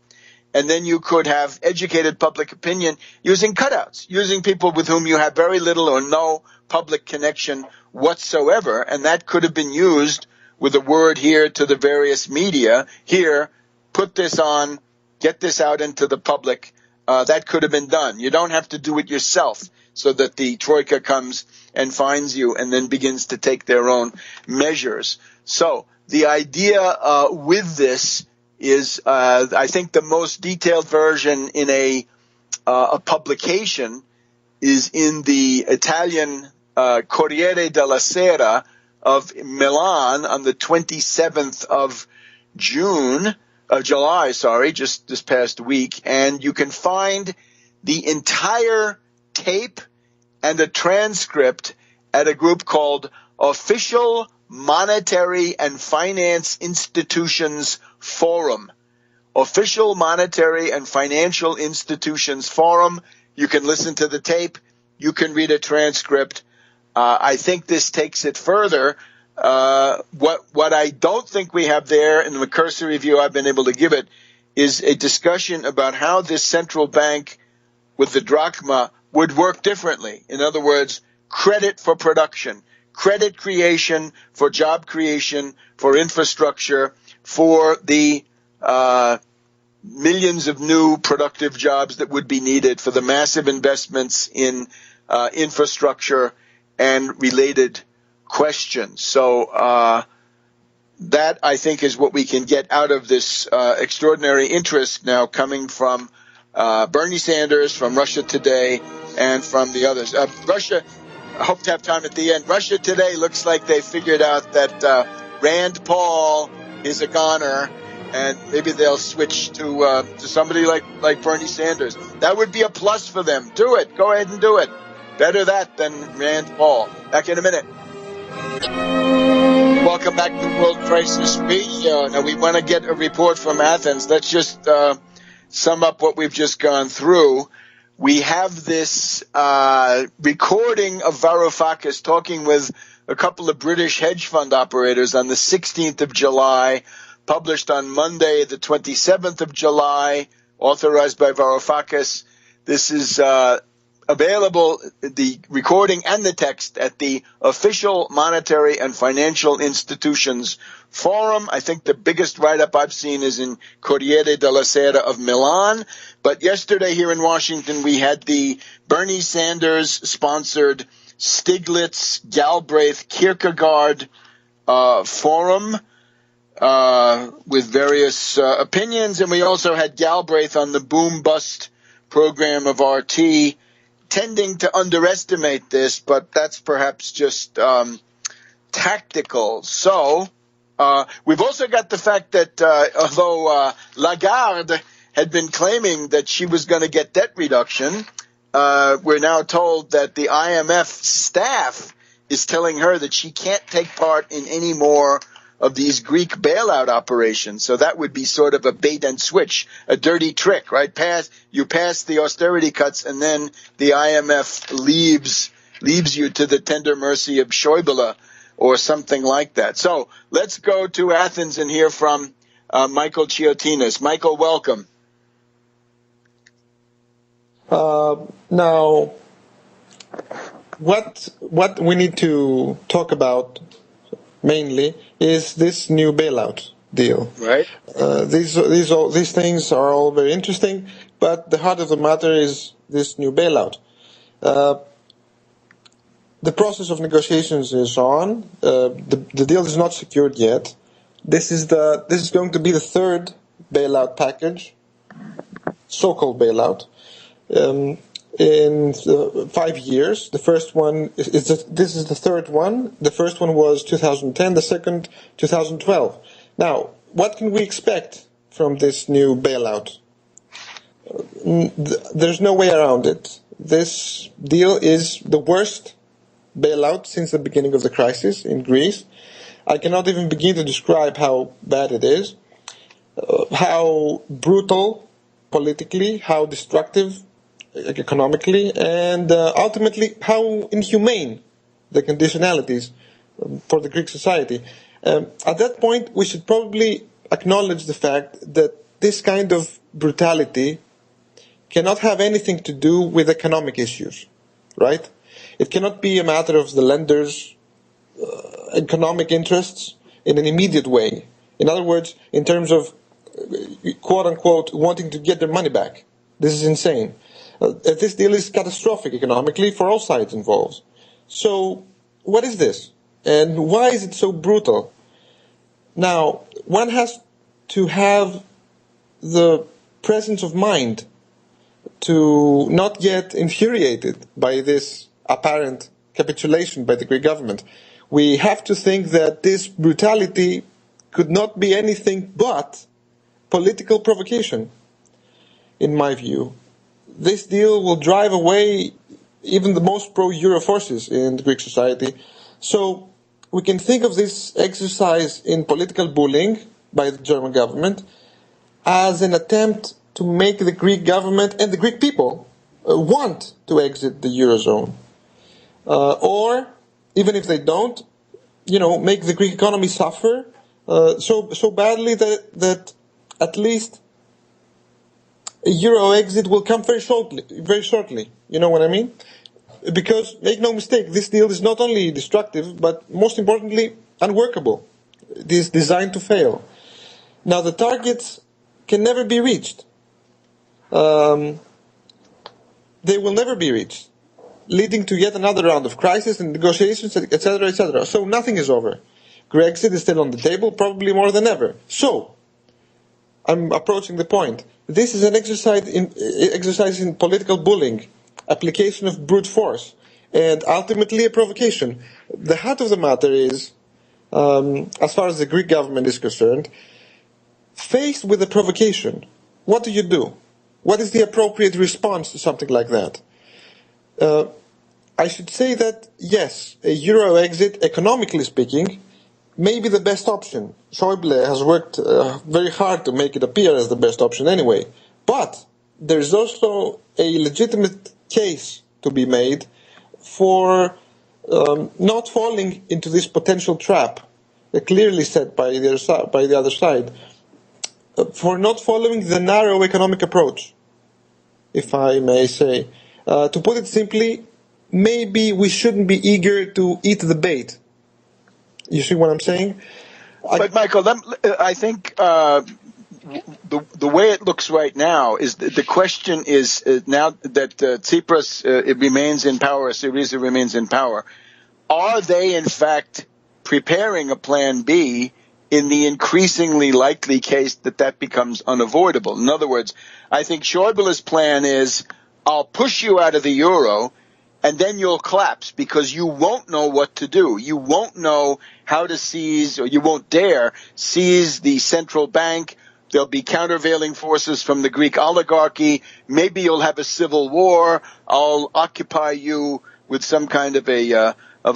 And then you could have educated public opinion using cutouts, using people with whom you have very little or no public connection whatsoever. And that could have been used with a word here to the various media. Here, put this on, get this out into the public. That could have been done. You don't have to do it yourself so that the Troika comes and finds you and then begins to take their own measures. So the idea with this is, I think the most detailed version in a publication is in the Italian Corriere della Sera of Milan on the 27th of July, just this past week. And you can find the entire tape and a transcript at a group called Official Monetary and Finance Institutions Forum. Official Monetary and Financial Institutions Forum. You can listen to the tape. You can read a transcript. I think this takes it further. What I don't think we have there in the cursory view I've been able to give it is a discussion about how this central bank with the drachma would work differently. In other words, credit for production, credit creation for job creation, for infrastructure, for the millions of new productive jobs that would be needed, for the massive investments in infrastructure and related questions. So that, I think, is what we can get out of this extraordinary interest now coming from Bernie Sanders, from Russia Today, and from the others. Russia, I hope to have time at the end. Russia Today looks like they figured out that Rand Paul is a goner, and maybe they'll switch to somebody like Bernie Sanders. That would be a plus for them. Do it. Go ahead and do it. Better that than Rand Paul. Back in a minute. Welcome back to World Crisis Radio. Now, we want to get a report from Athens. Let's just sum up what we've just gone through. We have this recording of Varoufakis talking with a couple of British hedge fund operators on the 16th of July, published on Monday, the 27th of July, authorized by Varoufakis. This is available, the recording and the text, at the Official Monetary and Financial Institutions Forum. I think the biggest write-up I've seen is in Corriere della Sera of Milan. But yesterday here in Washington, we had the Bernie Sanders-sponsored Stiglitz-Galbraith-Kierkegaard forum with various opinions. And we also had Galbraith on the boom-bust program of RT, tending to underestimate this, but that's perhaps just tactical. So we've also got the fact that although Lagarde had been claiming that she was going to get debt reduction, we're now told that the IMF staff is telling her that she can't take part in any more of these Greek bailout operations. So that would be sort of a bait and switch, a dirty trick, right? You pass the austerity cuts, and then the IMF leaves you to the tender mercy of Schäuble or something like that. So let's go to Athens and hear from Michael Chiotinas. Michael, welcome. Now, what we need to talk about mainly is this new bailout deal. Right. These things are all very interesting, but the heart of the matter is this new bailout. The process of negotiations is on. The deal is not secured yet. This is going to be the third bailout package, so-called bailout, in 5 years. The first one this is the third one. The first one was 2010. The second 2012. Now, what can we expect from this new bailout? There's no way around it. This deal is the worst bailout since the beginning of the crisis in Greece. I cannot even begin to describe how bad it is, how brutal politically, how destructive economically, and ultimately how inhumane the conditionalities for the Greek society. At that point, we should probably acknowledge the fact that this kind of brutality cannot have anything to do with economic issues, right? It cannot be a matter of the lenders' economic interests in an immediate way. In other words, in terms of quote-unquote wanting to get their money back. This is insane. This deal is catastrophic economically for all sides involved. So, what is this? And why is it so brutal? Now, one has to have the presence of mind to not get infuriated by this apparent capitulation by the Greek government. We have to think that this brutality could not be anything but political provocation, in my view. This deal will drive away even the most pro-Euro forces in the Greek society. So we can think of this exercise in political bullying by the German government as an attempt to make the Greek government and the Greek people want to exit the Eurozone. Or, even if they don't, make the Greek economy suffer so badly that at least a Euro exit will come very shortly. You know what I mean? Because, make no mistake, this deal is not only destructive, but most importantly, unworkable. It is designed to fail. Now, the targets can never be reached. They will never be reached, leading to yet another round of crisis and negotiations, etc., etc. So nothing is over. Grexit is still on the table, probably more than ever. So, I'm approaching the point. This is an exercise in political bullying, application of brute force, and ultimately a provocation. The heart of the matter is, as far as the Greek government is concerned, faced with a provocation, what do? What is the appropriate response to something like that? I should say that, yes, a Euro exit, economically speaking, may be the best option. Schäuble has worked very hard to make it appear as the best option anyway. But there is also a legitimate case to be made for not falling into this potential trap, clearly set by the other side, for not following the narrow economic approach, if I may say. To put it simply, maybe we shouldn't be eager to eat the bait. You see what I'm saying? But Michael, I think the way it looks right now is the question is now that Tsipras remains in power, Syriza remains in power, are they in fact preparing a plan B in the increasingly likely case that becomes unavoidable? In other words, I think Schäuble's plan is, I'll push you out of the euro, and then you'll collapse because you won't know what to do. You won't know how to seize, or you won't dare seize the central bank. There'll be countervailing forces from the Greek oligarchy. Maybe you'll have a civil war. I'll occupy you with some kind of a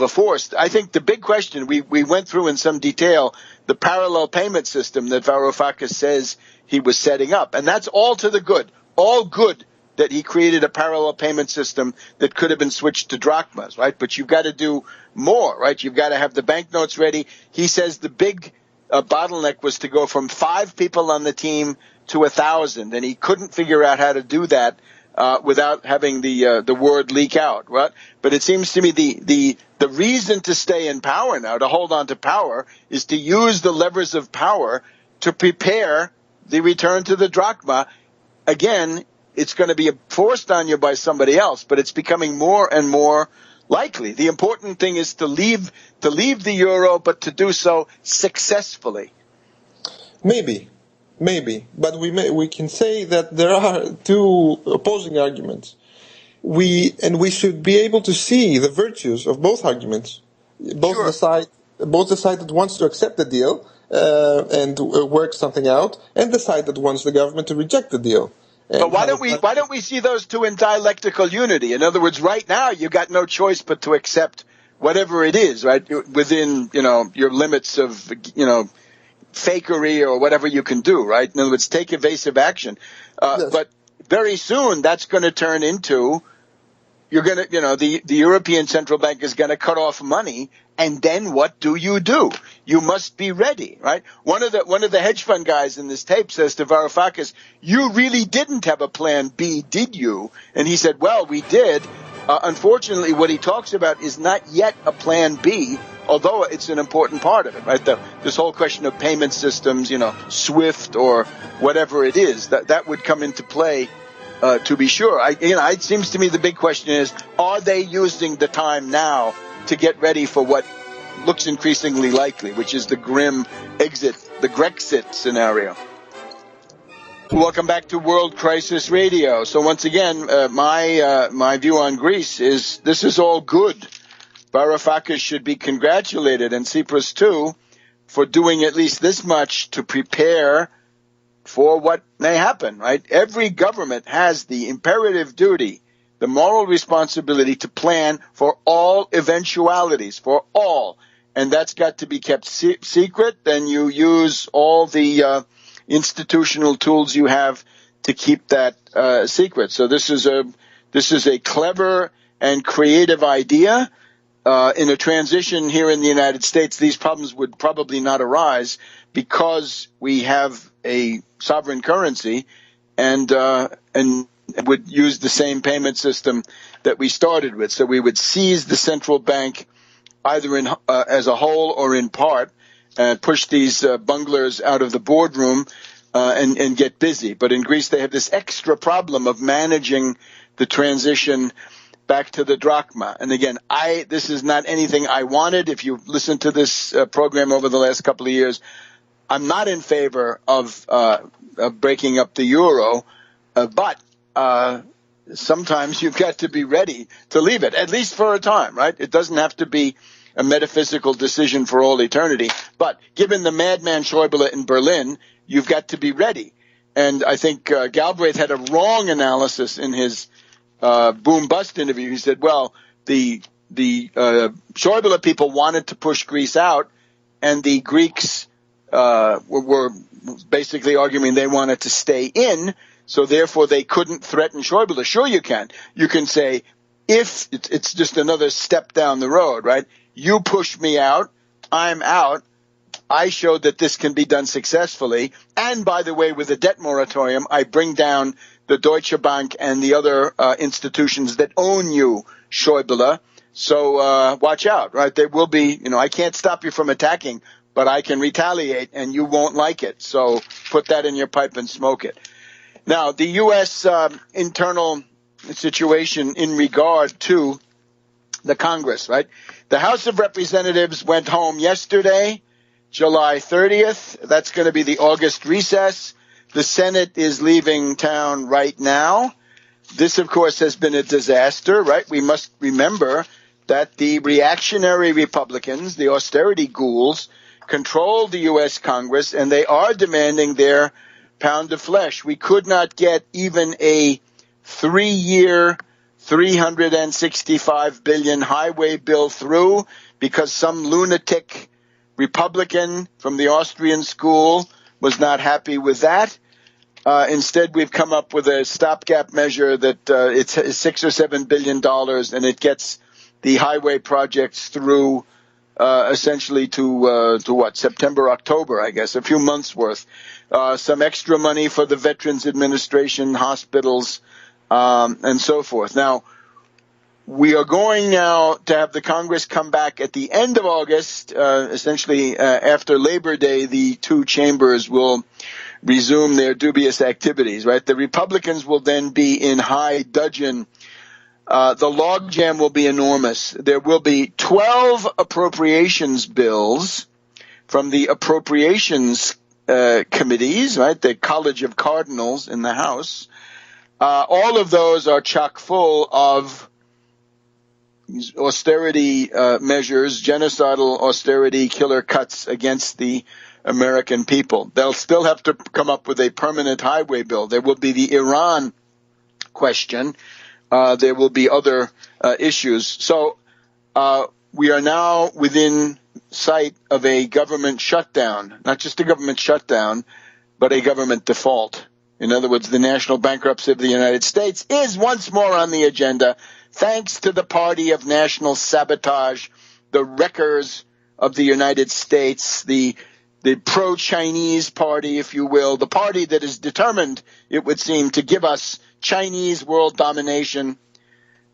force. I think the big question, we went through in some detail the parallel payment system that Varoufakis says he was setting up. And that's all to the good. All good that he created a parallel payment system that could have been switched to drachmas, right? But you've got to do more, right? You've got to have the banknotes ready. He says the big bottleneck was to go from 5 people on the team to 1,000, and he couldn't figure out how to do that without having the word leak out, right? But it seems to me the reason to stay in power now, to hold on to power, is to use the levers of power to prepare the return to the drachma. Again, it's going to be forced on you by somebody else, but it's becoming more and more likely. The important thing is to leave the euro, but to do so successfully. Maybe, but we can say that there are 2 opposing arguments. We should be able to see the virtues of both arguments, both the side that wants to accept the deal and work something out, and the side that wants the government to reject the deal. But why don't we see those 2 in dialectical unity? In other words, right now you got no choice but to accept whatever it is, right? Within, your limits of, fakery or whatever you can do, right? In other words, take evasive action. Yes. But very soon that's going to turn into, the European Central Bank is going to cut off money And then what do? You must be ready, right? One of the hedge fund guys in this tape says to Varoufakis, "You really didn't have a plan B, did you?" And he said, "Well, we did." Unfortunately, what he talks about is not yet a plan B, although it's an important part of it, right? This whole question of payment systems, SWIFT or whatever it is, that would come into play. To be sure, it seems to me the big question is: are they using the time now to get ready for what looks increasingly likely, which is the grim exit, the Grexit scenario? Welcome back to World Crisis Radio. So once again, my view on Greece is this is all good. Varoufakis should be congratulated, and Tsipras too, for doing at least this much to prepare for what may happen, right? Every government has the imperative duty, the moral responsibility to plan for all eventualities, for all. And that's got to be kept secret. Then you use all the institutional tools you have to keep that secret. So this is a clever and creative idea. In a transition here in the United States, these problems would probably not arise because we have a sovereign currency and would use the same payment system that we started with. So we would seize the central bank either as a whole or in part, and push these bunglers out of the boardroom and get busy. But in Greece, they have this extra problem of managing the transition back to the drachma. And again, this is not anything I wanted. If you've listened to this program over the last couple of years, I'm not in favor of breaking up the euro, but sometimes you've got to be ready to leave it, at least for a time, right? It doesn't have to be a metaphysical decision for all eternity. But given the madman Schäuble in Berlin, you've got to be ready. And I think Galbraith had a wrong analysis in his boom-bust interview. He said, well, the Schäuble people wanted to push Greece out, and the Greeks were basically arguing they wanted to stay in, so therefore they couldn't threaten Schäuble. Sure you can. You can say, if it's just another step down the road, right? You push me out, I'm out. I showed that this can be done successfully. And by the way, with the debt moratorium, I bring down the Deutsche Bank and the other institutions that own you, Schäuble. So watch out, right? There will be, I can't stop you from attacking, but I can retaliate and you won't like it. So put that in your pipe and smoke it. Now, the U.S. Internal situation in regard to the Congress, right? The House of Representatives went home yesterday, July 30th. That's going to be the August recess. The Senate is leaving town right now. This, of course, has been a disaster, right? We must remember that the reactionary Republicans, the austerity ghouls, control the U.S. Congress, and they are demanding their pound of flesh. We could not get even a 3-year, $365 billion highway bill through because some lunatic Republican from the Austrian school was not happy with that. Instead, we've come up with a stopgap measure that it's $6 or $7 billion, and it gets the highway projects through essentially to what, September, October, I guess, a few months worth. Some extra money for the Veterans Administration, hospitals, and so forth. Now, we are going now to have the Congress come back at the end of August, essentially after Labor Day. The two chambers will resume their dubious activities, right? The Republicans will then be in high dudgeon. The logjam will be enormous. There will be 12 appropriations bills from the appropriations committees, right? The College of Cardinals in the House. All of those are chock full of austerity measures, genocidal austerity, killer cuts against the American people. They'll still have to come up with a permanent highway bill. There will be the Iran question. There will be other issues. So we are now within sight of a government shutdown, not just a government shutdown, but a government default. In other words, the national bankruptcy of the United States is once more on the agenda, thanks to the party of national sabotage the wreckers of the United States, the pro-Chinese party, if you will, the party that is determined, it would seem, to give us Chinese world domination,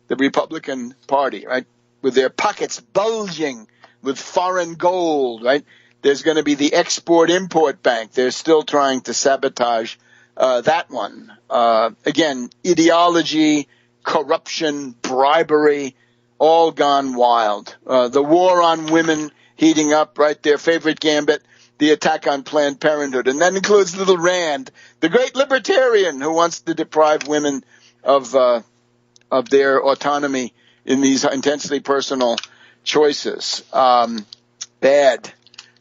the Republican Party, right, with their pockets bulging with foreign gold, right? There's going to be the Export-Import Bank. They're still trying to sabotage that one. Again, ideology, corruption, bribery, all gone wild. The war on women heating up, right? Their favorite gambit, the attack on Planned Parenthood. And that includes little Rand, the great libertarian who wants to deprive women of their autonomy in these intensely personal choices. Bad.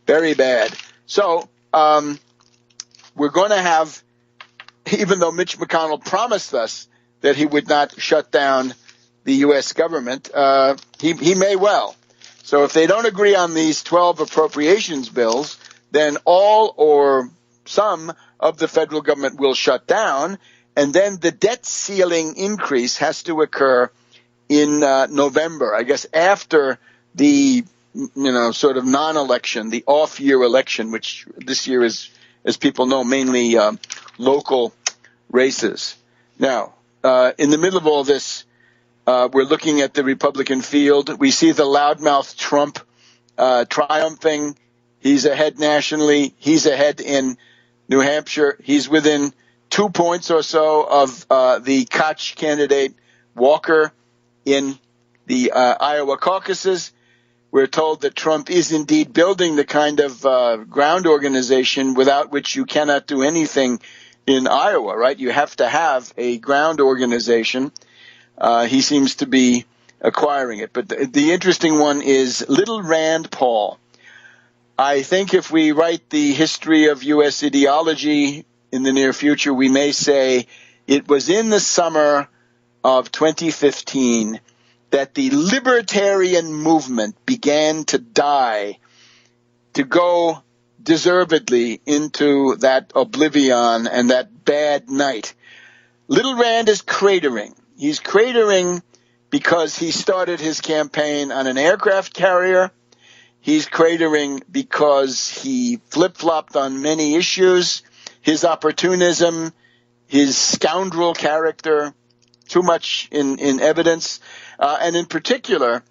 Very bad. So we're going to have, even though Mitch McConnell promised us that he would not shut down the U.S. government, he may well. So if they don't agree on these 12 appropriations bills, then all or some of the federal government will shut down, and then the debt ceiling increase has to occur in November, I guess after the sort of non-election, the off-year election, which this year is, as people know, mainly local races. Now, in the middle of all this, we're looking at the Republican field. We see the loudmouth Trump triumphing. He's ahead nationally. He's ahead in New Hampshire. He's within 2 points or so of the Koch candidate Walker in the Iowa caucuses. We're told that Trump is indeed building the kind of ground organization without which you cannot do anything in Iowa, right? You have to have a ground organization. He seems to be acquiring it. But the interesting one is little Rand Paul. I think if we write the history of U.S. ideology in the near future, we may say it was in the summer of 2015 that the libertarian movement began to die, to go deservedly into that oblivion and that bad night. Little Rand is cratering. He's cratering because he started his campaign on an aircraft carrier. He's cratering because he flip-flopped on many issues. His opportunism, his scoundrel character, too much in evidence. And in particular,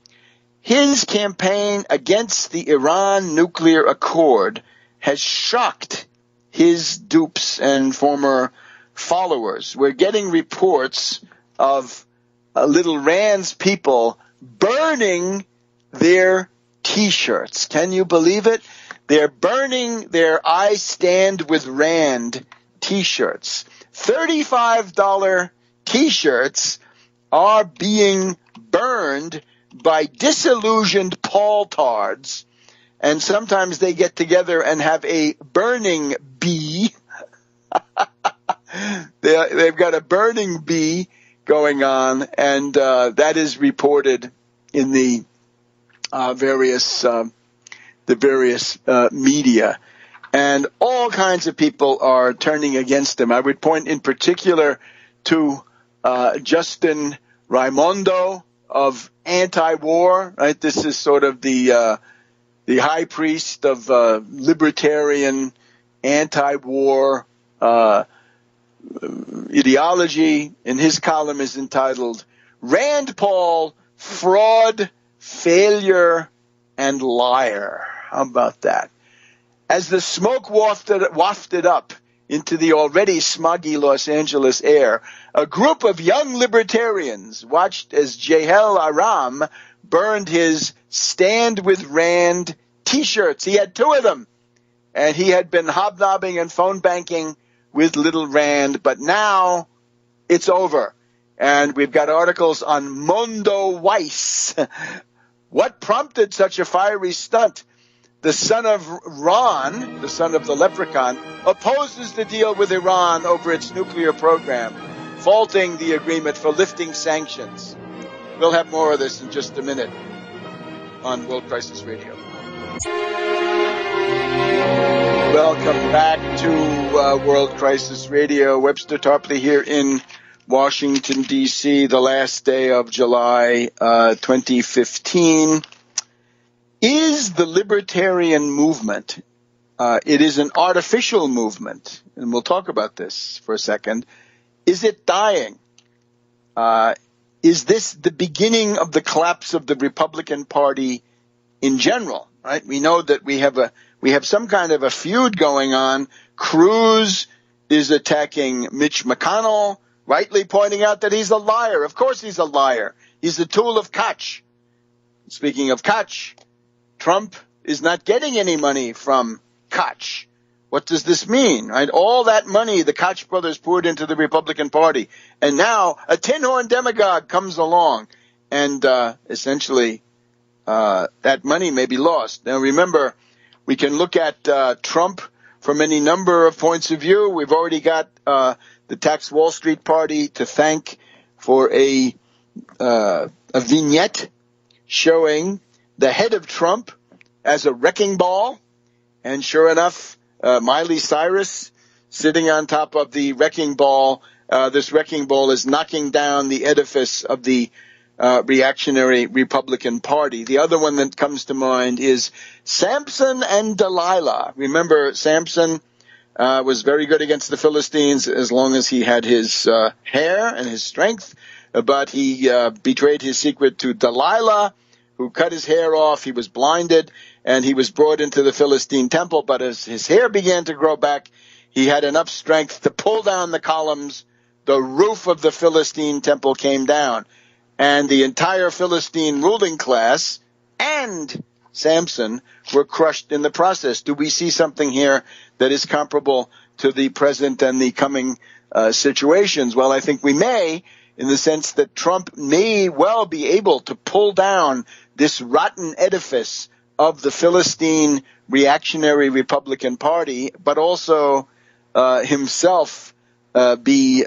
his campaign against the Iran nuclear accord has shocked his dupes and former followers. We're getting reports of little Rand's people burning their T-shirts. Can you believe it? They're burning their I Stand With Rand T-shirts. $35 T-shirts are being burned by disillusioned Paul-tards, and sometimes they get together and have a burning bee. They've got a burning bee going on, and that is reported in the various media. And all kinds of people are turning against him. I would point in particular to Justin Raimondo of anti-war. Right, this is sort of the high priest of libertarian anti-war ideology, and his column is entitled "Rand Paul, Fraud, Failure, and Liar." How about that? As the smoke wafted up into the already smoggy Los Angeles air, a group of young libertarians watched as Jahel Aram burned his Stand With Rand T-shirts. He had 2 of them, and he had been hobnobbing and phone banking with little Rand, but now it's over. And we've got articles on Mondo Weiss. What prompted such a fiery stunt? The son of Ron, the son of the leprechaun, opposes the deal with Iran over its nuclear program, faulting the agreement for lifting sanctions. We'll have more of this in just a minute on World Crisis Radio. Welcome back to World Crisis Radio. Webster Tarpley here in Washington, D.C., the last day of July 2015. Is the libertarian movement, it is an artificial movement, and we'll talk about this for a second. Is it dying? Is this the beginning of the collapse of the Republican Party in general? Right? We know that we have some kind of a feud going on. Cruz is attacking Mitch McConnell, rightly pointing out that he's a liar. Of course he's a liar. He's the tool of Koch. Speaking of Koch, Trump is not getting any money from Koch. What does this mean? Right? All that money the Koch brothers poured into the Republican Party, and now a tin-horn demagogue comes along, and essentially that money may be lost. Now remember, we can look at Trump from any number of points of view. We've already got the Tax Wall Street Party to thank for a vignette showing the head of Trump as a wrecking ball, and sure enough, Miley Cyrus sitting on top of the wrecking ball. This wrecking ball is knocking down the edifice of the reactionary Republican Party. The other one that comes to mind is Samson and Delilah. Remember, Samson was very good against the Philistines as long as he had his hair and his strength, but he betrayed his secret to Delilah, who cut his hair off. He was blinded, and he was brought into the Philistine temple, but as his hair began to grow back, he had enough strength to pull down the columns. The roof of the Philistine temple came down, and the entire Philistine ruling class and Samson were crushed in the process. Do we see something here that is comparable to the present and the coming situations? Well, I think we may, in the sense that Trump may well be able to pull down this rotten edifice of the Philistine reactionary Republican Party, but also himself be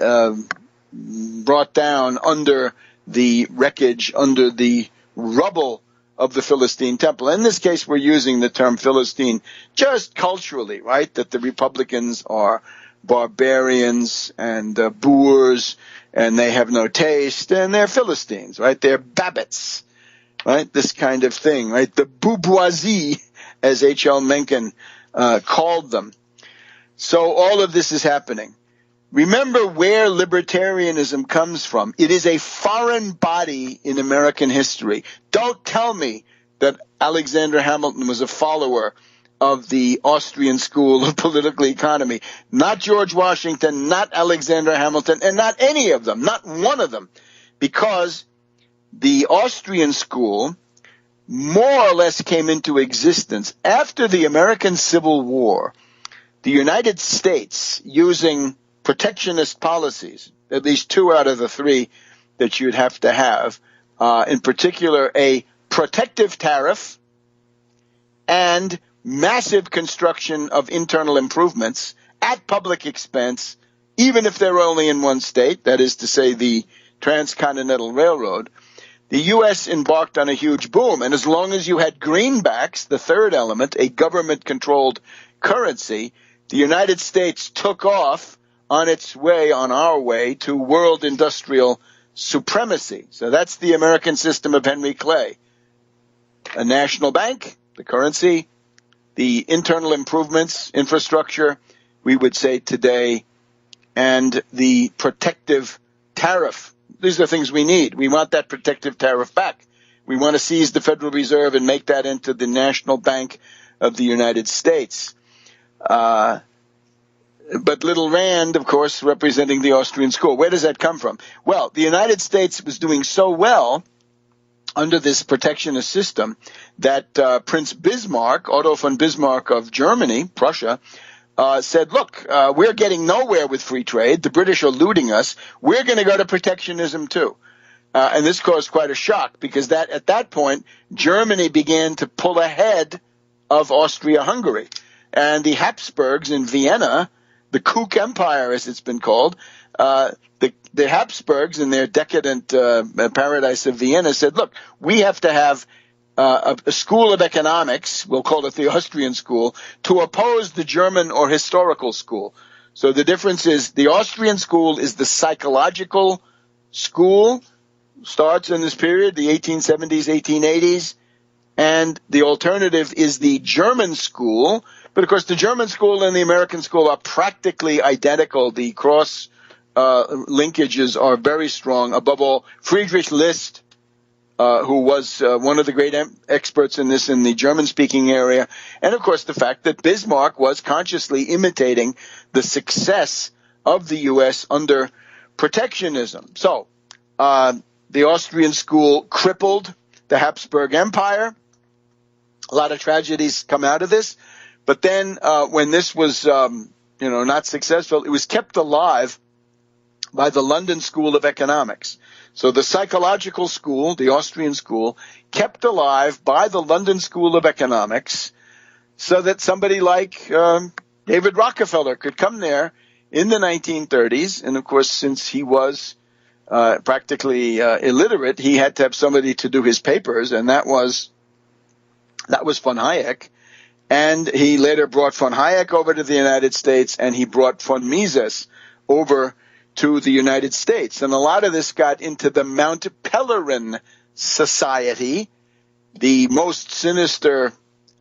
brought down under the wreckage, under the rubble of the Philistine temple. In this case, we're using the term Philistine just culturally, right? That the Republicans are barbarians and boors, and they have no taste, and they're Philistines, right? They're Babbitts, right? This kind of thing, right? The bourgeoisie, as H.L. Mencken called them. So all of this is happening. Remember where libertarianism comes from. It is a foreign body in American history. Don't tell me that Alexander Hamilton was a follower of the Austrian school of political economy. Not George Washington, not Alexander Hamilton, and not any of them, not one of them, because the Austrian school more or less came into existence after the American Civil War. The United States, using protectionist policies, at least 2 out of the 3 that you'd have to have, in particular a protective tariff and massive construction of internal improvements at public expense, even if they're only in one state, that is to say the Transcontinental Railroad. The U.S. embarked on a huge boom, and as long as you had greenbacks, the third element, a government-controlled currency, the United States took off on its way, on our way, to world industrial supremacy. So that's the American system of Henry Clay. A national bank, the currency, the internal improvements, infrastructure, we would say today, and the protective tariff. These are things we need. We want that protective tariff back. We want to seize the Federal Reserve and make that into the National Bank of the United States. But Little Rand, of course, representing the Austrian school. Where does that come from? Well, the United States was doing so well under this protectionist system that Prince Bismarck, Otto von Bismarck of Germany, Prussia, said, look, we're getting nowhere with free trade. The British are looting us. We're going to go to protectionism too. And this caused quite a shock because at that point, Germany began to pull ahead of Austria-Hungary. And the Habsburgs in Vienna, the Kook Empire, as it's been called, the Habsburgs in their decadent paradise of Vienna said, look, we have to have a school of economics, we'll call it the Austrian school, to oppose the German or historical school. So the difference is the Austrian school is the psychological school, starts in this period, the 1870s, 1880s, and the alternative is the German school. But of course, the German school and the American school are practically identical. The cross linkages are very strong. Above all, Friedrich List, who was one of the great experts in this in the German-speaking area, and of course the fact that Bismarck was consciously imitating the success of the U.S. under protectionism. So the Austrian school crippled the Habsburg Empire. A lot of tragedies come out of this. But then when this was not successful, it was kept alive by the London School of Economics. So the psychological school, the Austrian school, kept alive by the London School of Economics so that somebody like David Rockefeller could come there in the 1930s. And, of course, since he was practically illiterate, he had to have somebody to do his papers, and that was von Hayek. And he later brought von Hayek over to the United States, and he brought von Mises over to the United States. And a lot of this got into the Mount Pelerin Society, the most sinister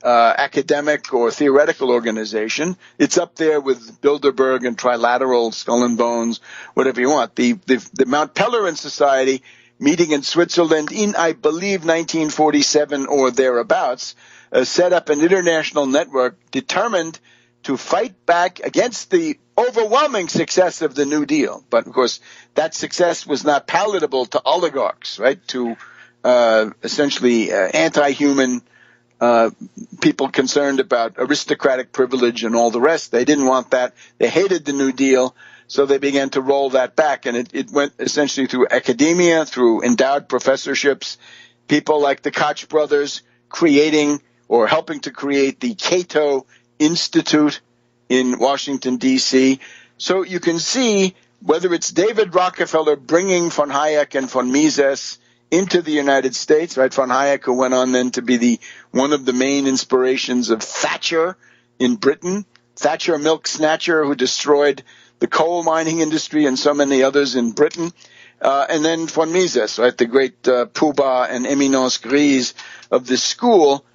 academic or theoretical organization. It's up there with Bilderberg and Trilateral, Skull and Bones, whatever you want. The Mount Pelerin Society, meeting in Switzerland in, I believe, 1947 or thereabouts, set up an international network determined to fight back against the overwhelming success of the New Deal. But, of course, that success was not palatable to oligarchs, right, to essentially anti-human people concerned about aristocratic privilege and all the rest. They didn't want that. They hated the New Deal, so they began to roll that back. And it went essentially through academia, through endowed professorships, people like the Koch brothers creating or helping to create the Cato Institute in Washington, D.C. So you can see whether it's David Rockefeller bringing von Hayek and von Mises into the United States, right? Von Hayek, who went on then to be one of the main inspirations of Thatcher in Britain, Thatcher milk snatcher who destroyed the coal mining industry and so many others in Britain. And then von Mises, right? The great poobah and éminence grise of the school.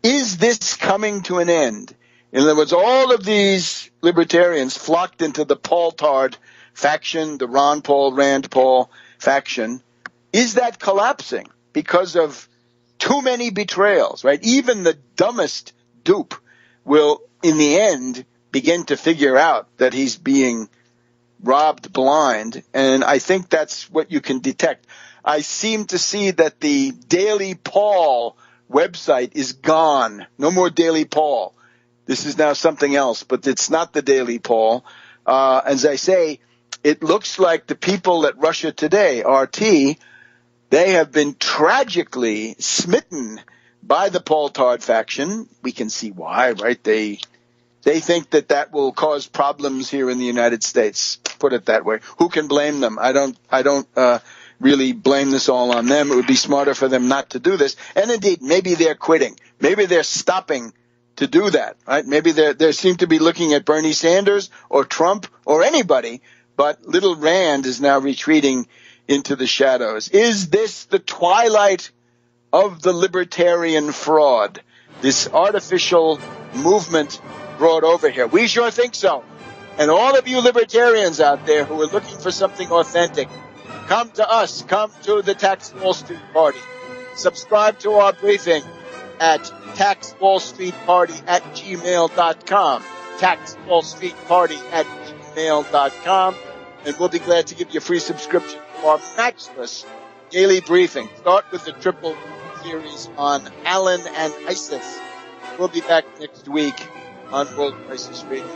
Is this coming to an end? In other words, all of these libertarians flocked into the Paul Tard faction, the Ron Paul, Rand Paul faction. Is that collapsing because of too many betrayals, right? Even the dumbest dupe will, in the end, begin to figure out that he's being robbed blind. And I think that's what you can detect. I seem to see that the Daily Paul website is gone. No more Daily Paul. This is now something else, but it's not the Daily Paul. As I say, it looks like the people at Russia Today, RT, they have been tragically smitten by the Paul Tard faction. We can see why, right? They think that will cause problems here in the United States. Put it that way. Who can blame them? I don't really blame this all on them. It would be smarter for them not to do this. And indeed, maybe they're quitting. Maybe they're stopping to do that, right? Maybe they seem to be looking at Bernie Sanders or Trump or anybody, but little Rand is now retreating into the shadows. Is this the twilight of the libertarian fraud? This artificial movement brought over here? We sure think so. And all of you libertarians out there who are looking for something authentic, come to us. Come to the Tax Wall Street Party. Subscribe to our briefing at taxwallstreetparty@gmail.com. taxwallstreetparty@gmail.com. And we'll be glad to give you a free subscription to our matchless daily briefing. Start with the triple series on Allen and ISIS. We'll be back next week on World Crisis Radio.